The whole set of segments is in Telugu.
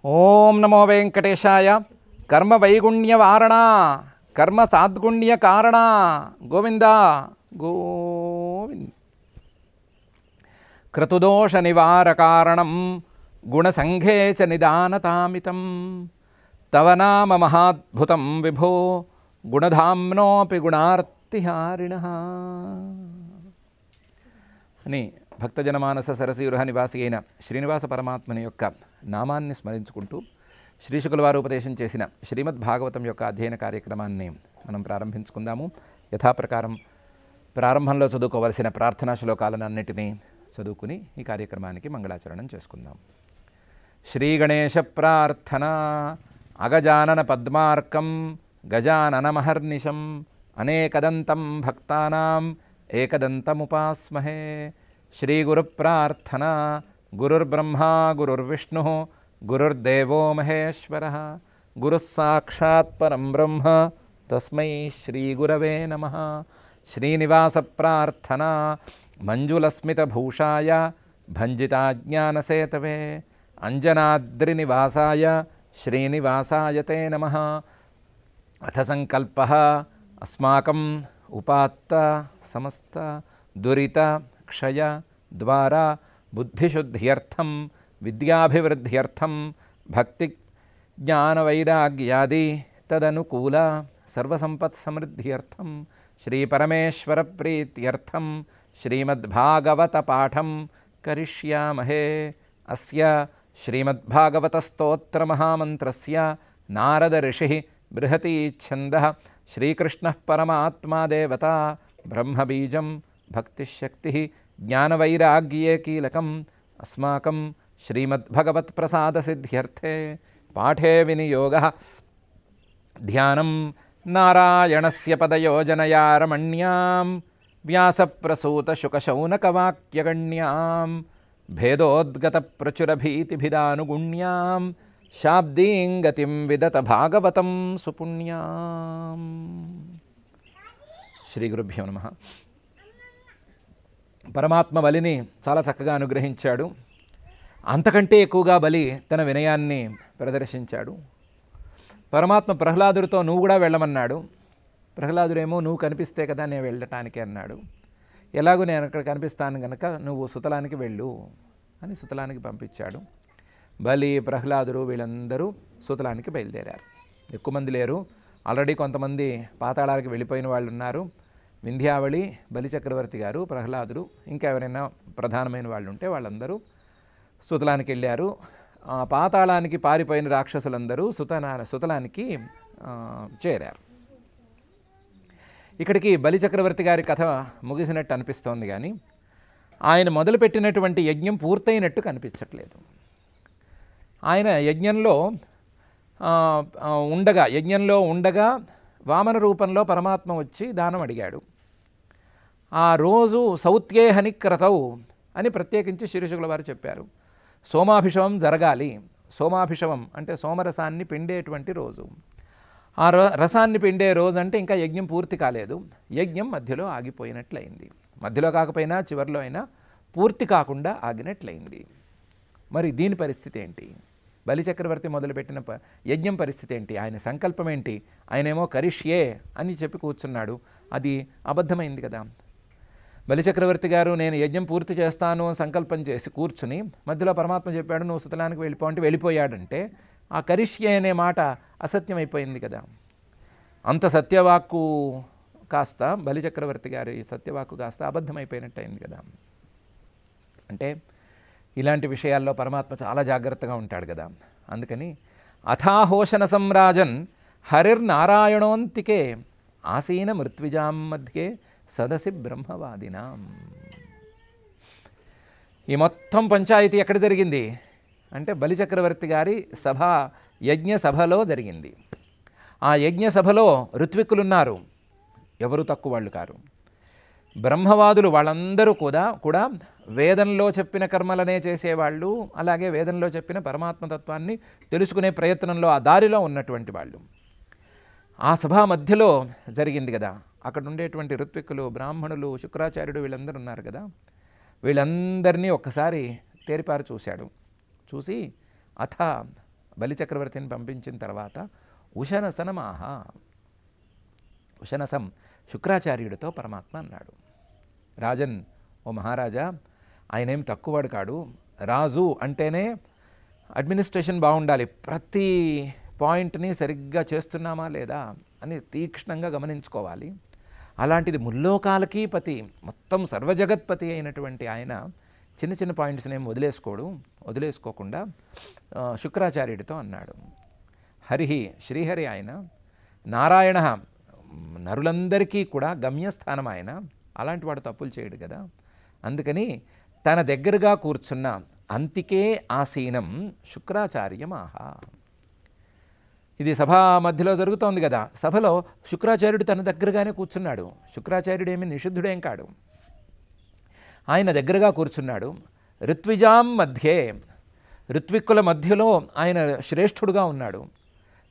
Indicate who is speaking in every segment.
Speaker 1: ఓం నమో వెంకటేశాయ. కర్మ వైగుణ్య వారణ కర్మ సాద్గుణ్య కారణ గోవింద గోవింద. క్రతుదోష నివార కారణం గుణసంఘే చ నిదానతామితం తవ నామ మహాద్భుతం విభో గుణధామ్నోపి గుణార్తిహారిణః అని భక్తజనమానస సరసీగృహ నివాసి అయిన శ్రీనివాస పరమాత్మని యొక్క నామాన్ని స్మరించుకుంటూ శ్రీశుకుల వారు ఉపదేశం చేసిన శ్రీమద్ భాగవతం యొక్క అధ్యయన కార్యక్రమాన్ని మనం ప్రారంభించుకుందాము. యథాప్రకారం ప్రారంభంలో చదువుకోవలసిన ప్రార్థనా శ్లోకాలను అన్నిటినీ చదువుకుని ఈ కార్యక్రమానికి మంగళాచరణం చేసుకుందాం. శ్రీ గణేశ ప్రార్థన. అగజానన పద్మార్కం గజాననమహర్నిశం అనేకదంతం భక్తానాం ఏకదంతముపాస్మహే. శ్రీగురు ప్రార్థన. గురుర్బ్రహ్మా గురుర్విష్ణుః గురుర్దేవో మహేశ్వరః గురుః సాక్షాత్ పరం బ్రహ్మ తస్మై శ్రీగురవే నమః. శ్రీనివాస ప్రార్థన. మంజులస్మితభూషాయ భంజితాజ్ఞానసేతవే అంజనాద్రినివాసాయ శ్రీనివాసాయ తే నమః. అథ సంకల్పః అస్మాకం ఉపాత్త సమస్త దురిత క్షయ ద్వారా బుద్ధిశుద్ధ్యర్థం విద్యాభివృద్ధ్యర్థం భక్తి జ్ఞానవైరాగ్యాది తదనుకూల సర్వసంపత్సమృద్ధ్యర్థం శ్రీపరమేశ్వర ప్రీత్యర్థం శ్రీమద్భాగవత పాఠం కరిష్యామహే. అస్య శ్రీమద్భాగవత స్తోత్ర మహామంత్రస్య నారద ఋషిః బృహతి ఛందః శ్రీకృష్ణః పరమాత్మా దేవతా బ్రహ్మబీజం భక్తిశక్తిః జ్ఞానవైరాగ్యే కీలకం అస్మాకం శ్రీమద్భగవత్ప్రసాదసిద్ధ్యర్థే పాఠే వినియోగः ధ్యానం నారాయణస్య పదయోజనయా రమణ్యాం వ్యాసప్రసూతశుకశౌనకవాక్యగణ్యాం భేదోద్గతప్రచురభీతిభిదానుగుణ్యాం శాబ్దీం గతిం విదత భాగవతం సుపుణ్యాం. శ్రీ గురుభ్యో నమః. పరమాత్మ బలిని చాలా చక్కగా అనుగ్రహించాడు. అంతకంటే ఎక్కువగా బలి తన వినయాన్ని ప్రదర్శించాడు. పరమాత్మ ప్రహ్లాదుడితో నువ్వు కూడా వెళ్ళమన్నాడు. ప్రహ్లాదుడేమో నువ్వు కనిపిస్తే కదా నేను వెళ్ళటానికి అన్నాడు. ఎలాగో నేను అక్కడ కనిపిస్తాను కనుక నువ్వు సుతలానికి వెళ్ళు అని సుతలానికి పంపించాడు. బలి ప్రహ్లాదుడు వీళ్ళందరూ సుతలానికి బయలుదేరారు. ఎక్కువ మంది లేరు. ఆల్రెడీ కొంతమంది పాతాళాలకు వెళ్ళిపోయిన వాళ్ళు ఉన్నారు. వింధ్యావళి, బలిచక్రవర్తి గారు, ప్రహ్లాదుడు, ఇంకా ఎవరైనా ప్రధానమైన వాళ్ళు ఉంటే వాళ్ళందరూ సుతలానికి వెళ్ళారు. పాతాళానికి పారిపోయిన రాక్షసులందరూ సుతలానికి చేరారు. ఇక్కడికి బలిచక్రవర్తి గారి కథ ముగిసినట్టు అనిపిస్తోంది, కానీ ఆయన మొదలుపెట్టినటువంటి యజ్ఞం పూర్తయినట్టు కనిపించట్లేదు. ఆయన యజ్ఞంలో ఉండగా వామన రూపంలో పరమాత్మ వచ్చి దానం అడిగాడు. ఆ రోజు సౌత్యేహని క్రతౌ అని ప్రత్యేకించి శిరీషుల వారు చెప్పారు. సోమాభిషవం జరగాలి. సోమాభిషవం అంటే సోమరసాన్ని పిండేటువంటి రోజు. ఆ రసాన్ని పిండే రోజు అంటే ఇంకా యజ్ఞం పూర్తి కాలేదు. యజ్ఞం మధ్యలో ఆగిపోయినట్లయింది. మధ్యలో కాకపోయినా చివరిలో అయినా పూర్తి కాకుండా ఆగినట్లయింది. మరి దీని పరిస్థితి ఏంటి? బలిచక్రవర్తి మొదలుపెట్టిన యజ్ఞం పరిస్థితి ఏంటి? ఆయన సంకల్పం ఏంటి? ఆయనేమో కరిష్యే అని చెప్పి కూర్చున్నాడు. అది అబద్ధమైంది కదా. బలిచక్రవర్తి గారు నేను యజ్ఞం పూర్తి చేస్తాను సంకల్పం చేసి కూర్చుని మధ్యలో పరమాత్మ చెప్పాడు నువ్వు సుతలానికి వెళ్ళిపో అంటే వెళ్ళిపోయాడంటే ఆ కరిష్యే అనే మాట అసత్యమైపోయింది కదా. అంత సత్యవాక్కు కాస్త బలిచక్రవర్తి గారి సత్యవాక్కు కాస్త అబద్ధమైపోయినట్టయింది కదా. అంటే ఇలాంటి విషయాల్లో పరమాత్మ చాలా జాగ్రత్తగా ఉంటాడు కదా. అందుకని అథాహోషణ సంరాజన్ హరిర్నారాయణోంతికే ఆసీన మృత్విజాం మధ్యే సదసి బ్రహ్మవాదినాం. ఈ మొత్తం పంచాయతీ ఎక్కడ జరిగింది అంటే బలిచక్రవర్తి గారి యజ్ఞ సభలో జరిగింది. ఆ యజ్ఞ సభలో ఋత్విక్కులున్నారు, ఎవరు తక్కువ వాళ్ళు కారు. బ్రహ్మవాదులు వాళ్ళందరూ కూడా వేదంలో చెప్పిన కర్మలనే చేసేవాళ్ళు, అలాగే వేదంలో చెప్పిన పరమాత్మతత్వాన్ని తెలుసుకునే ప్రయత్నంలో ఆ దారిలో ఉన్నటువంటి వాళ్ళు. ఆ సభా మధ్యలో జరిగింది కదా. అక్కడ ఉండేటువంటి ఋత్విక్కులు, బ్రాహ్మణులు, శుక్రాచార్యుడు వీళ్ళందరూ ఉన్నారు కదా. వీళ్ళందరినీ ఒక్కసారి తేరిపారు చూశాడు. చూసి అథ బలిచక్రవర్తిని పంపించిన తర్వాత ఉశనసనమాహ. ఉశనసం శుక్రాచార్యుడితో పరమాత్మ అన్నాడు, రాజన్, ఓ మహారాజా, ఆయనేం తక్కువవాడు కాడు. రాజు అంటేనే అడ్మినిస్ట్రేషన్ బాగుండాలి, ప్రతి పాయింట్ని సరిగ్గా చేస్తున్నామా లేదా అని తీక్ష్ణంగా గమనించుకోవాలి. అలాంటిది ముల్లోకాలకి పతి, మొత్తం సర్వజగత్పతి అయినటువంటి ఆయన చిన్న చిన్న పాయింట్స్ని ఏం వదిలేసుకోకుండా శుక్రాచార్యుడితో అన్నాడు. హరిహి, శ్రీహరి ఆయన, నారాయణ నరులందరికీ కూడా గమ్యస్థానం ఆయన, అలాంటి వాడు తప్పులు చేయడు కదా. అందుకని తన దగ్గరగా కూర్చున్న అంతికే ఆసీనం శుక్రాచార్యమాహ. ఇది సభా మధ్యలో జరుగుతోంది కదా, సభలో శుక్రాచార్యుడు తన దగ్గరగానే కూర్చున్నాడు. శుక్రాచార్యుడు ఏమి నిషిద్ధుడేం కాడు, ఆయన దగ్గరగా కూర్చున్నాడు. ఋత్విజాం మధ్యే, ఋత్విక్కుల మధ్యలో ఆయన శ్రేష్ఠుడుగా ఉన్నాడు.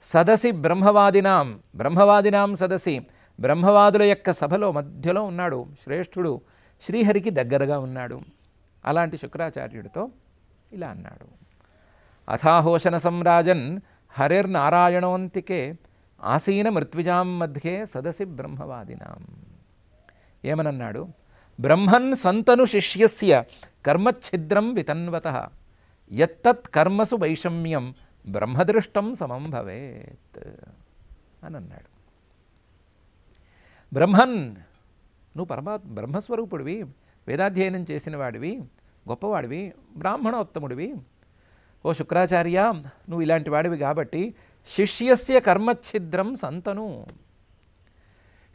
Speaker 1: సదసి బ్రహ్మవాదినాం సదసి, బ్రహ్మవాదుల యొక్క సభలో మధ్యలో ఉన్నాడు శ్రేష్ఠుడు, శ్రీహరికి దగ్గరగా ఉన్నాడు. అలాంటి శుక్రాచార్యుడితో ఇలా అన్నాడు, అథాహోషణ సంరాజన్ హరిర్నారాయణోంతికే ఆసీన మృత్విజాం మధ్యే సదసి బ్రహ్మవాదినాం. ఏమనన్నాడు, బ్రహ్మన్ సంతను శిష్యస్య కర్మఛిద్రం వితన్వతః యత్తత్ కర్మసు వైషమ్యం బ్రహ్మదృష్టం సమం భవేత్ అని అన్నాడు. బ్రహ్మన్, నువ్వు బ్రహ్మస్వరూపుడివి, వేదాధ్యయనం చేసిన వాడివి, గొప్పవాడివి, బ్రాహ్మణోత్తముడివి. ఓ శుక్రాచార్య, నువ్వు ఇలాంటి వాడివి కాబట్టి శిష్యస్య కర్మఛిద్రం సంతను,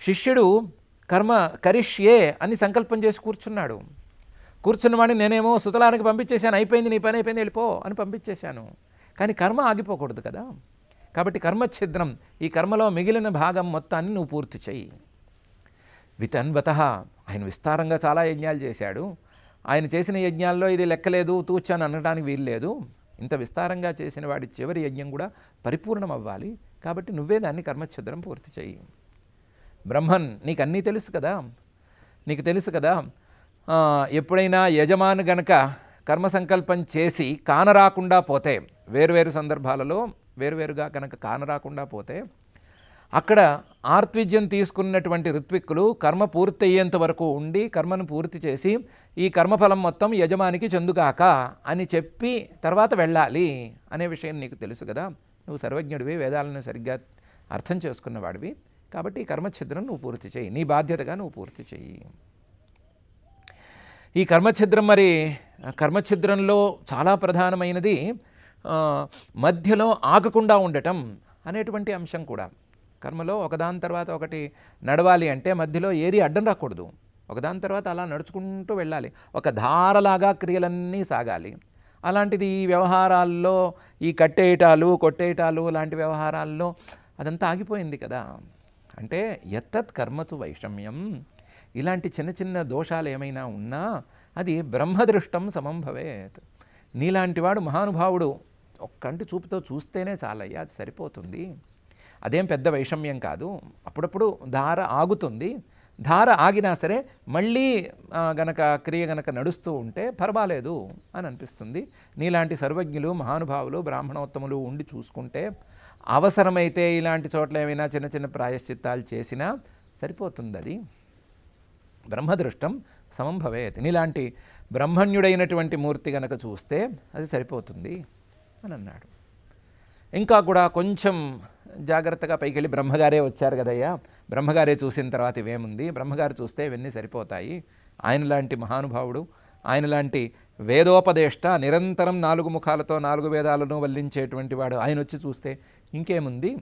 Speaker 1: శిష్యుడు కర్మ కరిష్యే అని సంకల్పం చేసి కూర్చున్నాడు. కూర్చున్నవాడిని నేనేమో సుతలానికి పంపించేశాను, అయిపోయింది నీ పని అయిపోయింది వెళ్ళిపో అని పంపించేశాను. కానీ కర్మ ఆగిపోకూడదు కదా. కాబట్టి కర్మఛిద్రం, ఈ కర్మలో మిగిలిన భాగం మొత్తాన్ని నువ్వు పూర్తి చెయ్యి. వితన్వతః, ఆయన విస్తారంగా చాలా యజ్ఞాలు చేశాడు. ఆయన చేసిన యజ్ఞాల్లో ఇది లెక్కలేదు, తూచాను అనడానికి వీల్లేదు. ఇంత విస్తారంగా చేసిన వాడి చివరి యజ్ఞం కూడా పరిపూర్ణం అవ్వాలి. కాబట్టి నువ్వే దాన్ని కర్మఛిద్రం పూర్తి చెయ్యి. బ్రహ్మన్, నీకు అన్నీ తెలుసు కదా, ఎప్పుడైనా యజమాని గనక కర్మ సంకల్పం చేసి కానరాకుండా పోతే, వేరువేరు సందర్భాలలో వేరువేరుగా కనుక కానరాకుండా పోతే, అక్కడ ఆర్త్విజ్యం తీసుకున్నటువంటి ఋత్విక్కులు కర్మ పూర్తి అయ్యేంత వరకు ఉండి కర్మను పూర్తి చేసి ఈ కర్మఫలం మొత్తం యజమానికి చెందుగాక అని చెప్పి తర్వాత వెళ్ళాలి అనే విషయం నీకు తెలుసు కదా. నువ్వు సర్వజ్ఞుడివి, వేదాలను సరిగ్గా అర్థం చేసుకున్నవాడివి. కాబట్టి ఈ కర్మఛిద్రం నువ్వు పూర్తి చేయి, నీ బాధ్యతగా నువ్వు పూర్తి చెయ్యి. ఈ కర్మఛిద్రం, మరి కర్మఛిద్రంలో చాలా ప్రధానమైనది మధ్యలో ఆగకుండా ఉండటం అనేటువంటి అంశం కూడా. కర్మలో ఒకదాని తర్వాత ఒకటి నడవాలి అంటే మధ్యలో ఏది అడ్డం రాకూడదు, ఒకదాని తర్వాత అలా నడుచుకుంటూ వెళ్ళాలి, ఒక ధారలాగా క్రియలన్నీ సాగాలి. అలాంటిది ఈ వ్యవహారాల్లో, ఈ కట్టేయటాలు కొట్టేయటాలు లాంటి వ్యవహారాల్లో అదంతా ఆగిపోయింది కదా. అంటే యత్తత్ కర్మసు వైషమ్యం, ఇలాంటి చిన్న చిన్న దోషాలు ఏమైనా ఉన్నా అది బ్రహ్మదృష్టం సమం భవేత్. నీలాంటి వాడు మహానుభావుడు ఒక్కంటి చూపుతో చూస్తేనే చాలయ్యా, అది సరిపోతుంది. అదేం పెద్ద వైషమ్యం కాదు. అప్పుడప్పుడు ధార ఆగుతుంది, ధార ఆగినా సరే మళ్ళీ గనక క్రియ గనక నడుస్తూ ఉంటే పర్వాలేదు అని అనిపిస్తుంది. నీలాంటి సర్వజ్ఞులు, మహానుభావులు, బ్రాహ్మణోత్తములు ఉండి చూసుకుంటే, అవసరమైతే ఇలాంటి చోట్ల ఏమైనా చిన్న చిన్న ప్రాయశ్చిత్తాలు చేసినా సరిపోతుంది. అది బ్రహ్మదృష్టం సమం భవేత్. నీలాంటి బ్రహ్మణ్యుడైనటువంటి మూర్తి గనక చూస్తే అది సరిపోతుంది అని అన్నాడు. ఇంకా కూడా కొంచెం జాగ్రత్తగా పైకి వెళ్ళి, బ్రహ్మగారే వచ్చారు కదయ్యా, బ్రహ్మగారే చూసిన తర్వాత ఇవేముంది, బ్రహ్మగారు చూస్తే ఇవన్నీ సరిపోతాయి. ఆయనలాంటి మహానుభావుడు, ఆయనలాంటి వేదోపదేష్ట, నిరంతరం 4 ముఖాలతో 4 వేదాలను వల్లించేటువంటి వాడు ఆయన వచ్చి చూస్తే ఇంకేముంది,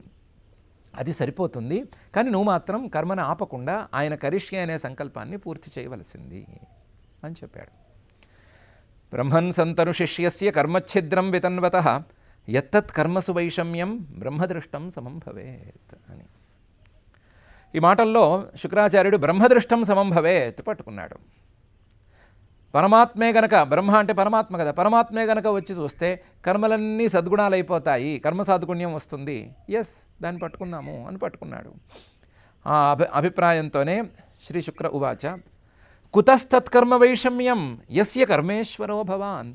Speaker 1: అది సరిపోతుంది. కానీ నువ్వు మాత్రం కర్మను ఆపకుండా ఆయన కరిష్యే అనే సంకల్పాన్ని పూర్తి చేయవలసింది అని చెప్పాడు. బ్రహ్మన్ సంతను శిష్యస్య కర్మఛిద్రం వితన్వతః యత్తత్ కర్మసు వైషమ్యం బ్రహ్మదృష్టం సమం భవేత్ అని. ఈ మాటల్లో శుక్రాచార్యుడు బ్రహ్మదృష్టం సమం భవేత్ పట్టుకున్నాడు. పరమాత్మే గనక, బ్రహ్మ అంటే పరమాత్మ కదా, పరమాత్మే గనక వచ్చి చూస్తే కర్మలన్నీ సద్గుణాలు అయిపోతాయి, కర్మ సాధుగుణ్యం వస్తుంది. ఎస్, దాన్ని పట్టుకున్నాము అని పట్టుకున్నాడు. ఆ అభిప్రాయంతోనే శ్రీ శుక్ర ఉవాచ, కుతస్తత్కర్మ వైషమ్యం యస్య కర్మేశ్వరో భవాన్.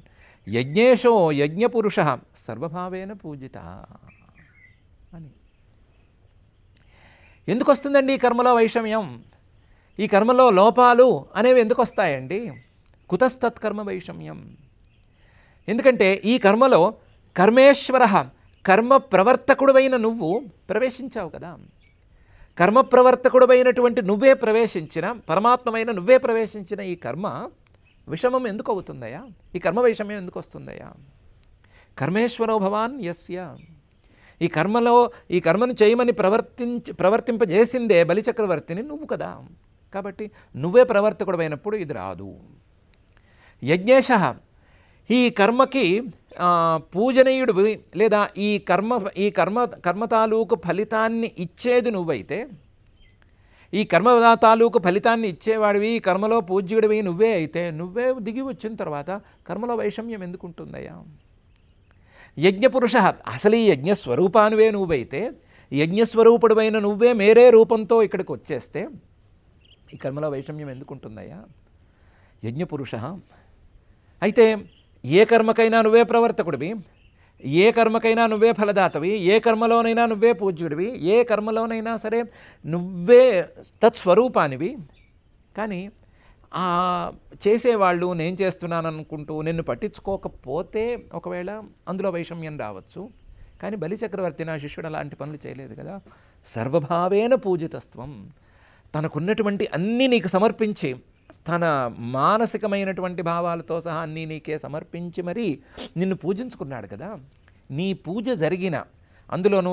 Speaker 1: యజ్ఞేశో యజ్ఞపురుష సర్వభావేన పూజిత అని. ఎందుకు వస్తుందండి ఈ కర్మలో వైషమ్యం? ఈ కర్మలో లోపాలు అనేవి ఎందుకు వస్తాయండి? కుతస్తత్కర్మ వైషమ్యం. ఎందుకంటే ఈ కర్మలో కర్మేశ్వర, కర్మ ప్రవర్తకుడైన నువ్వు ప్రవేశించావు కదా. కర్మ ప్రవర్తకుడైనటువంటి నువ్వే ప్రవేశించిన, పరమాత్మైన నువ్వే ప్రవేశించిన ఈ కర్మ విషమం ఎందుకు అవుతుందయా? ఈ కర్మ వైషమ్యం ఎందుకు వస్తుందయా? కర్మేశ్వరో భవాన్ యస్య. ఈ కర్మను చేయమని ప్రవర్తింపజేసిందే బలిచక్రవర్తిని నువ్వు కదా. కాబట్టి నువ్వే ప్రవర్తకుడమైనప్పుడు ఇది రాదు. యజ్ఞేశ, ఈ కర్మకి పూజనీయుడు లేదా ఈ కర్మ తాలూకు ఫలితాన్ని ఇచ్చేది నువ్వైతే, ఈ కర్మ తాలూకు ఫలితాన్ని ఇచ్చేవాడివి, ఈ కర్మలో పూజ్యుడివి నువ్వే అయితే, నువ్వే దిగి వచ్చిన తర్వాత కర్మలో వైషమ్యం ఎందుకుంటుందయ్యా? యజ్ఞపురుష, అసలు ఈ యజ్ఞస్వరూపానివే నువ్వైతే, యజ్ఞస్వరూపుడువైన నువ్వే మేరే రూపంతో ఇక్కడికి వచ్చేస్తే ఈ కర్మలో వైషమ్యం ఎందుకుంటుందయ్యా? యజ్ఞపురుష అయితే ఏ కర్మకైనా నువ్వే ప్రవర్తకుడివి, ఏ కర్మకైనా నువ్వే ఫలదాతవి, ఏ కర్మలోనైనా నువ్వే పూజ్యుడివి, ఏ కర్మలోనైనా సరే నువ్వే తత్స్వరూపానివి. కానీ చేసేవాళ్ళు నేను చేస్తున్నాను అనుకుంటూ నిన్ను పట్టించుకోకపోతే ఒకవేళ అందులో వైషమ్యం రావచ్చు. కానీ బలిచక్రవర్తి నా శిష్యుడు అలాంటి పనులు చేయలేదు కదా. సర్వభావేన పూజితత్వం, తనకున్నటువంటి అన్నీ నీకు సమర్పించి, తన మానసికమైనటువంటి భావాలతో సహా అన్నీ నీకే సమర్పించి మరీ నిన్ను పూజించుకున్నాడు కదా. నీ పూజ జరిగిన, అందులోనూ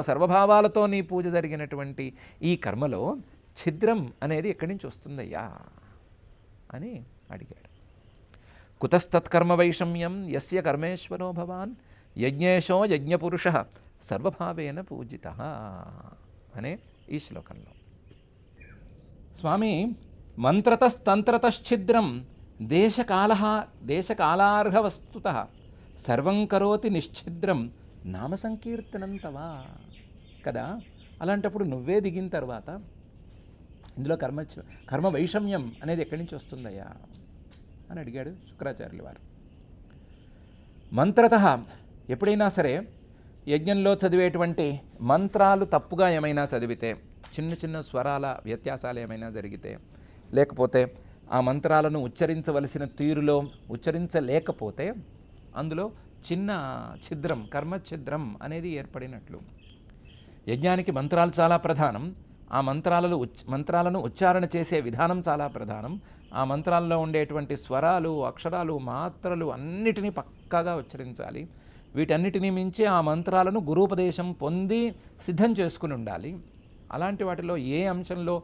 Speaker 1: సర్వభావాలతో నీ పూజ జరిగినటువంటి ఈ కర్మలో ఛిద్రం అనేది ఎక్కడి నుంచి వస్తుందయ్యా అని అడిగాడు. కుతస్తత్కర్మ వైషమ్యం యస్య కర్మేశ్వరో భవాన్ యజ్ఞేశో యజ్ఞపురుష సర్వభావేన పూజిత అనే ఈ శ్లోకంలో స్వామి మంత్రతస్తంత్రతశ్ఛిద్రం దేశకాలార్హవస్తుతః సర్వం కరోతి నిశ్ఛిద్రం నామ సంకీర్తనం తవా కదా. అలాంటప్పుడు నువ్వే దిగిన తర్వాత ఇందులో కర్మ వైషమ్యం అనేది ఎక్కడి నుంచి వస్తుందయ్యా అని అడిగాడు శుక్రాచార్యుల వారు. మంత్రత, ఎప్పుడైనా సరే యజ్ఞంలో చదివేటువంటి మంత్రాలు తప్పుగా ఏమైనా చదివితే, చిన్న చిన్న స్వరాల వ్యత్యాసాలు ఏమైనా జరిగితే, లేకపోతే ఆ మంత్రాలను ఉచ్చరించవలసిన తీరులో ఉచ్చరించలేకపోతే అందులో చిన్న ఛిద్రం, కర్మఛిద్రం అనేది ఏర్పడినట్లు. యజ్ఞానికి మంత్రాలు చాలా ప్రధానం. ఆ మంత్రాలను ఉచ్చారణ చేసే విధానం చాలా ప్రధానం. ఆ మంత్రాల్లో ఉండేటువంటి స్వరాలు, అక్షరాలు, మాత్రలు అన్నిటినీ పక్కాగా ఉచ్చరించాలి. వీటన్నిటినీ మించి ఆ మంత్రాలను గురూపదేశం పొంది సిద్ధం చేసుకుని ఉండాలి. అలాంటి వాటిలో ఏ అంశంలో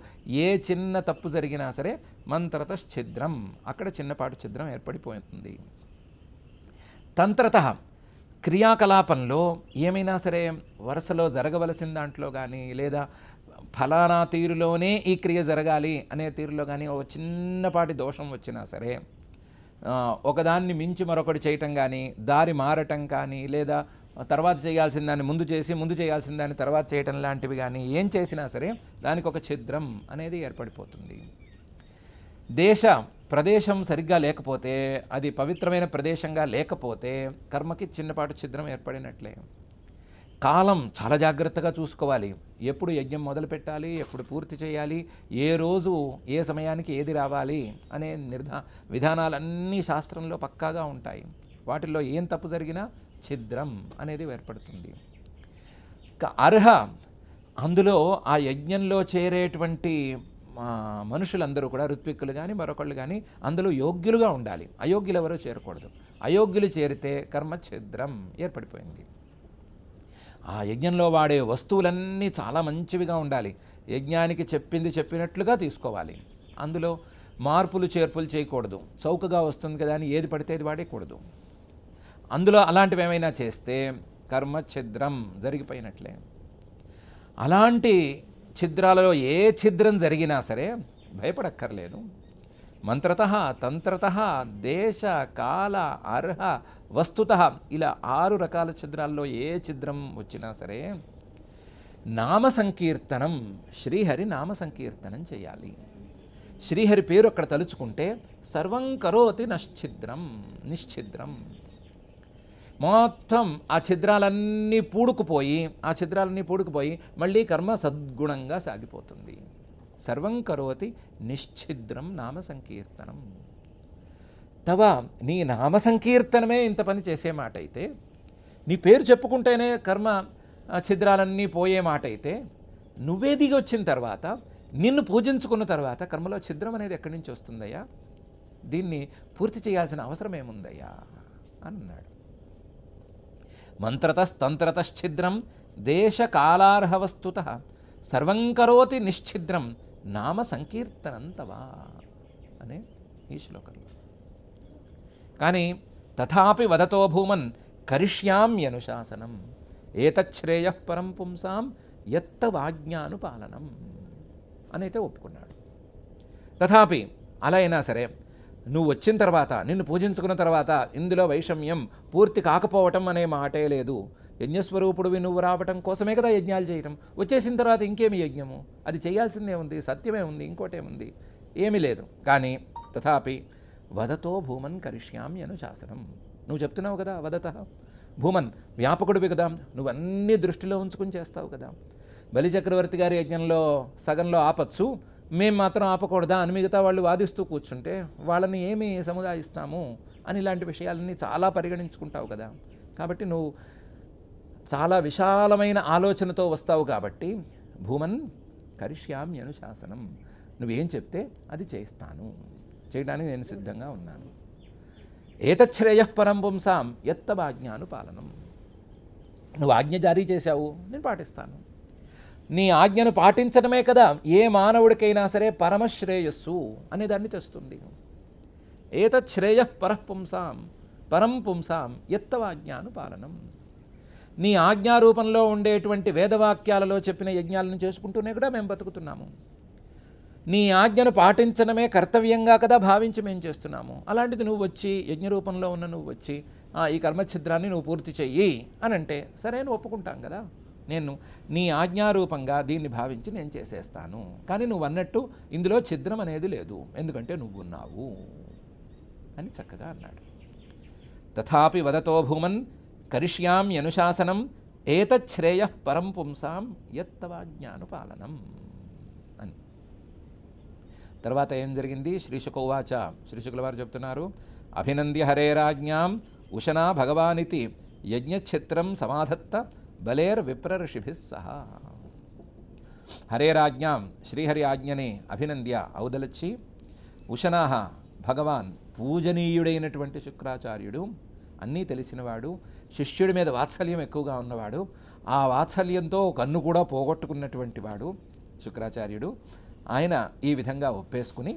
Speaker 1: ఏ చిన్న తప్పు జరిగినా సరే మంత్రతశ్ఛిద్రం, అక్కడ చిన్నపాటు ఛిద్రం ఏర్పడిపోతుంది. తంత్రత, క్రియాకలాపంలో ఏమైనా సరే వరుసలో జరగవలసిన దాంట్లో కానీ, లేదా ఫలానా తీరులోనే ఈ క్రియ జరగాలి అనే తీరులో కానీ ఒక చిన్నపాటి దోషం వచ్చినా సరే, ఒకదాన్ని మించి మరొకటి చేయటం కానీ, దారి మారటం కానీ, లేదా తర్వాత చేయాల్సిన దాన్ని ముందు చేయాల్సిన దాన్ని తర్వాత చేయటం లాంటివి కానీ ఏం చేసినా సరే దానికి ఒక ఛిద్రం అనేది ఏర్పడిపోతుంది. ప్రదేశం సరిగ్గా లేకపోతే, అది పవిత్రమైన ప్రదేశంగా లేకపోతే కర్మకి చిన్నపాటు ఛిద్రం ఏర్పడినట్లే. కాలం చాలా జాగ్రత్తగా చూసుకోవాలి. ఎప్పుడు యజ్ఞం మొదలు పెట్టాలి, ఎప్పుడు పూర్తి చేయాలి, ఏ రోజు ఏ సమయానికి ఏది రావాలి అనే విధానాలన్నీ శాస్త్రంలో పక్కాగా ఉంటాయి. వాటిల్లో ఏం తప్పు జరిగినా ఛిద్రం అనేది ఏర్పడుతుంది. అందులో ఆ యజ్ఞంలో చేరేటువంటి మనుషులందరూ కూడా, ఋత్విక్కులు కానీ మరొకళ్ళు కానీ అందులో యోగ్యులుగా ఉండాలి. అయోగ్యులు ఎవరో చేరకూడదు. అయోగ్యులు చేరితే కర్మఛిద్రం ఏర్పడిపోయింది. ఆ యజ్ఞంలో వాడే వస్తువులన్నీ చాలా మంచివిగా ఉండాలి. యజ్ఞానికి చెప్పినట్లుగా తీసుకోవాలి. అందులో మార్పులు చేర్పులు చేయకూడదు. చౌకగా వస్తుంది కదా అని ఏది పడితే అది వాడేయకూడదు. అందులో అలాంటివి ఏమైనా చేస్తే కర్మఛిద్రం జరిగిపోయినట్లే. అలాంటి ఛిద్రాలలో ఏ ఛిద్రం జరిగినా సరే భయపడక్కర్లేదు. మంత్రత, తంత్రత, దేశ, కాల, అర్హ, వస్తుత, ఇలా 6 రకాల ఛిద్రాల్లో ఏ ఛిద్రం వచ్చినా సరే నామ సంకీర్తనం, శ్రీహరి నామ సంకీర్తనం చేయాలి. శ్రీహరి పేరు అక్కడ తలుచుకుంటే సర్వం కరోతి నిశ్చిద్రం. మొత్తం ఆ ఛిద్రాలన్నీ పూడుకుపోయి మళ్ళీ కర్మ సద్గుణంగా సాగిపోతుంది. సర్వం కరోతి నిశ్చిద్రం నామ సంకీర్తనం. నీ నామ సంకీర్తనమే ఇంత పని చేసే మాట అయితే, నీ పేరు చెప్పుకుంటేనే కర్మ ఛిద్రాలన్నీ పోయే మాట అయితే, నువ్వే దిగి వచ్చిన తర్వాత, నిన్ను పూజించుకున్న తర్వాత కర్మలో ఛిద్రం అనేది ఎక్కడి నుంచి వస్తుందయ్యా? దీన్ని పూర్తి చేయాల్సిన అవసరం ఏముందయ్యా అన్నాడు. మంత్రతస్తంత్రతశ్ఛిద్రం దేశకాలార్హవస్తుతః సర్వం కరోతి నిశ్చిద్రం నామ సంకీర్తనంతవా అనే ఈ శ్లోకంలో. కానీ తథాపి వదతో భూమన్ కరిష్యామ్యనుశాసనం ఏతచ్ఛ్రేయ పరం పుంసాం యత్తవాజ్ఞానుపాలనం అనైతే ఒప్పుకున్నాడు. తథాపి అలా అయినా సరే నువ్వు వచ్చిన తర్వాత, నిన్ను పూజించుకున్న తర్వాత ఇందులో వైషమ్యం పూర్తి కాకపోవటం అనే మాటే లేదు. యజ్ఞస్వరూపుడివి నువ్వు రావటం కోసమే కదా యజ్ఞాలు చేయటం. వచ్చేసిన తర్వాత ఇంకేమి యజ్ఞము? అది చేయాల్సిందే ఉంది, సత్యమే ఉంది, ఇంకోటేముంది? ఏమీ లేదు. కానీ తథాపి వదతో భూమన్ కరిష్యామ్యనుశాసనం. నువ్వు చెప్తున్నావు కదా, వదత భూమన్ వ్యాపకుడివి కదా, నువ్వు అన్నీ దృష్టిలో ఉంచుకుని చేస్తావు కదా. బలిచక్రవర్తి గారి యజ్ఞంలో సగంలో ఆపచ్చు, మేం మాత్రం ఆపకూడదా అని మిగతా వాళ్ళు వాదిస్తూ కూర్చుంటే వాళ్ళని ఏమి సముదాయిస్తాము అని ఇలాంటి విషయాలన్నీ చాలా పరిగణించుకుంటావు కదా. కాబట్టి నువ్వు చాలా విశాలమైన ఆలోచనతో వస్తావు కాబట్టి భూమన్ కరిష్యామ్యనుశాసనం, నువ్వేం చెప్తే అది చేస్తాను, చేయడానికి నేను సిద్ధంగా ఉన్నాను. ఏతచ్ఛ్రేయ పరం పుంసాం యత్తవాజ్ఞానుపాలనం. నువ్వు ఆజ్ఞ జారీ చేశావు, నేను పాటిస్తాను. నీ ఆజ్ఞను పాటించడమే కదా ఏ మానవుడికైనా సరే పరమశ్రేయస్సు అనేదాన్ని తెస్తుంది. ఏతచ్ఛ్రేయ పరం పుంసాం యత్తవాజ్ఞానుపాలనం. నీ ఆజ్ఞారూపంలో ఉండేటువంటి వేదవాక్యాలలో చెప్పిన యజ్ఞాలను చేసుకుంటూనే కూడా మేము బతుకుతున్నాము. నీ ఆజ్ఞను పాటించడమే కర్తవ్యంగా కదా భావించి మేము చేస్తున్నాము. అలాంటిది నువ్వు వచ్చి, యజ్ఞరూపంలో ఉన్న నువ్వు వచ్చి ఈ కర్మఛిద్రాన్ని నువ్వు పూర్తి చెయ్యి అని అంటే సరే అని ఒప్పుకుంటాం కదా. నేను నీ ఆజ్ఞారూపంగా దీన్ని భావించి నేను చేసేస్తాను. కానీ నువ్వు అన్నట్టు ఇందులో ఛిద్రం అనేది లేదు, ఎందుకంటే నువ్వున్నావు అని చక్కగా అన్నాడు. తథాపి వదతో భూమన్ కరిష్యామ్యనుశాసనం ఏతచ్ఛ్రేయ పరం పుంసాం యత్తవాజ్ఞానుపాలనం అని. తర్వాత ఏం జరిగింది? శ్రీశుకోవాచ, శ్రీశుకుల వారు చెప్తున్నారు, అభినంద్య హరేరాజ్ఞాం ఉషనా భగవానితి యజ్ఞఛిత్రం సమాధత్త బలేర్ విప్రఋషిభిః సహ. హరేరాజ్ఞాం, శ్రీహరి ఆజ్ఞని అభినంద్య ఔదలచ్చి, ఉషనాహ భగవాన్ పూజనీయుడైనటువంటి శుక్రాచార్యుడు, అన్నీ తెలిసినవాడు, శిష్యుడి మీద వాత్సల్యం ఎక్కువగా ఉన్నవాడు, ఆ వాత్సల్యంతో కన్ను కూడా పోగొట్టుకున్నటువంటి వాడు శుక్రాచార్యుడు. ఆయన ఈ విధంగా ఒప్పేసుకుని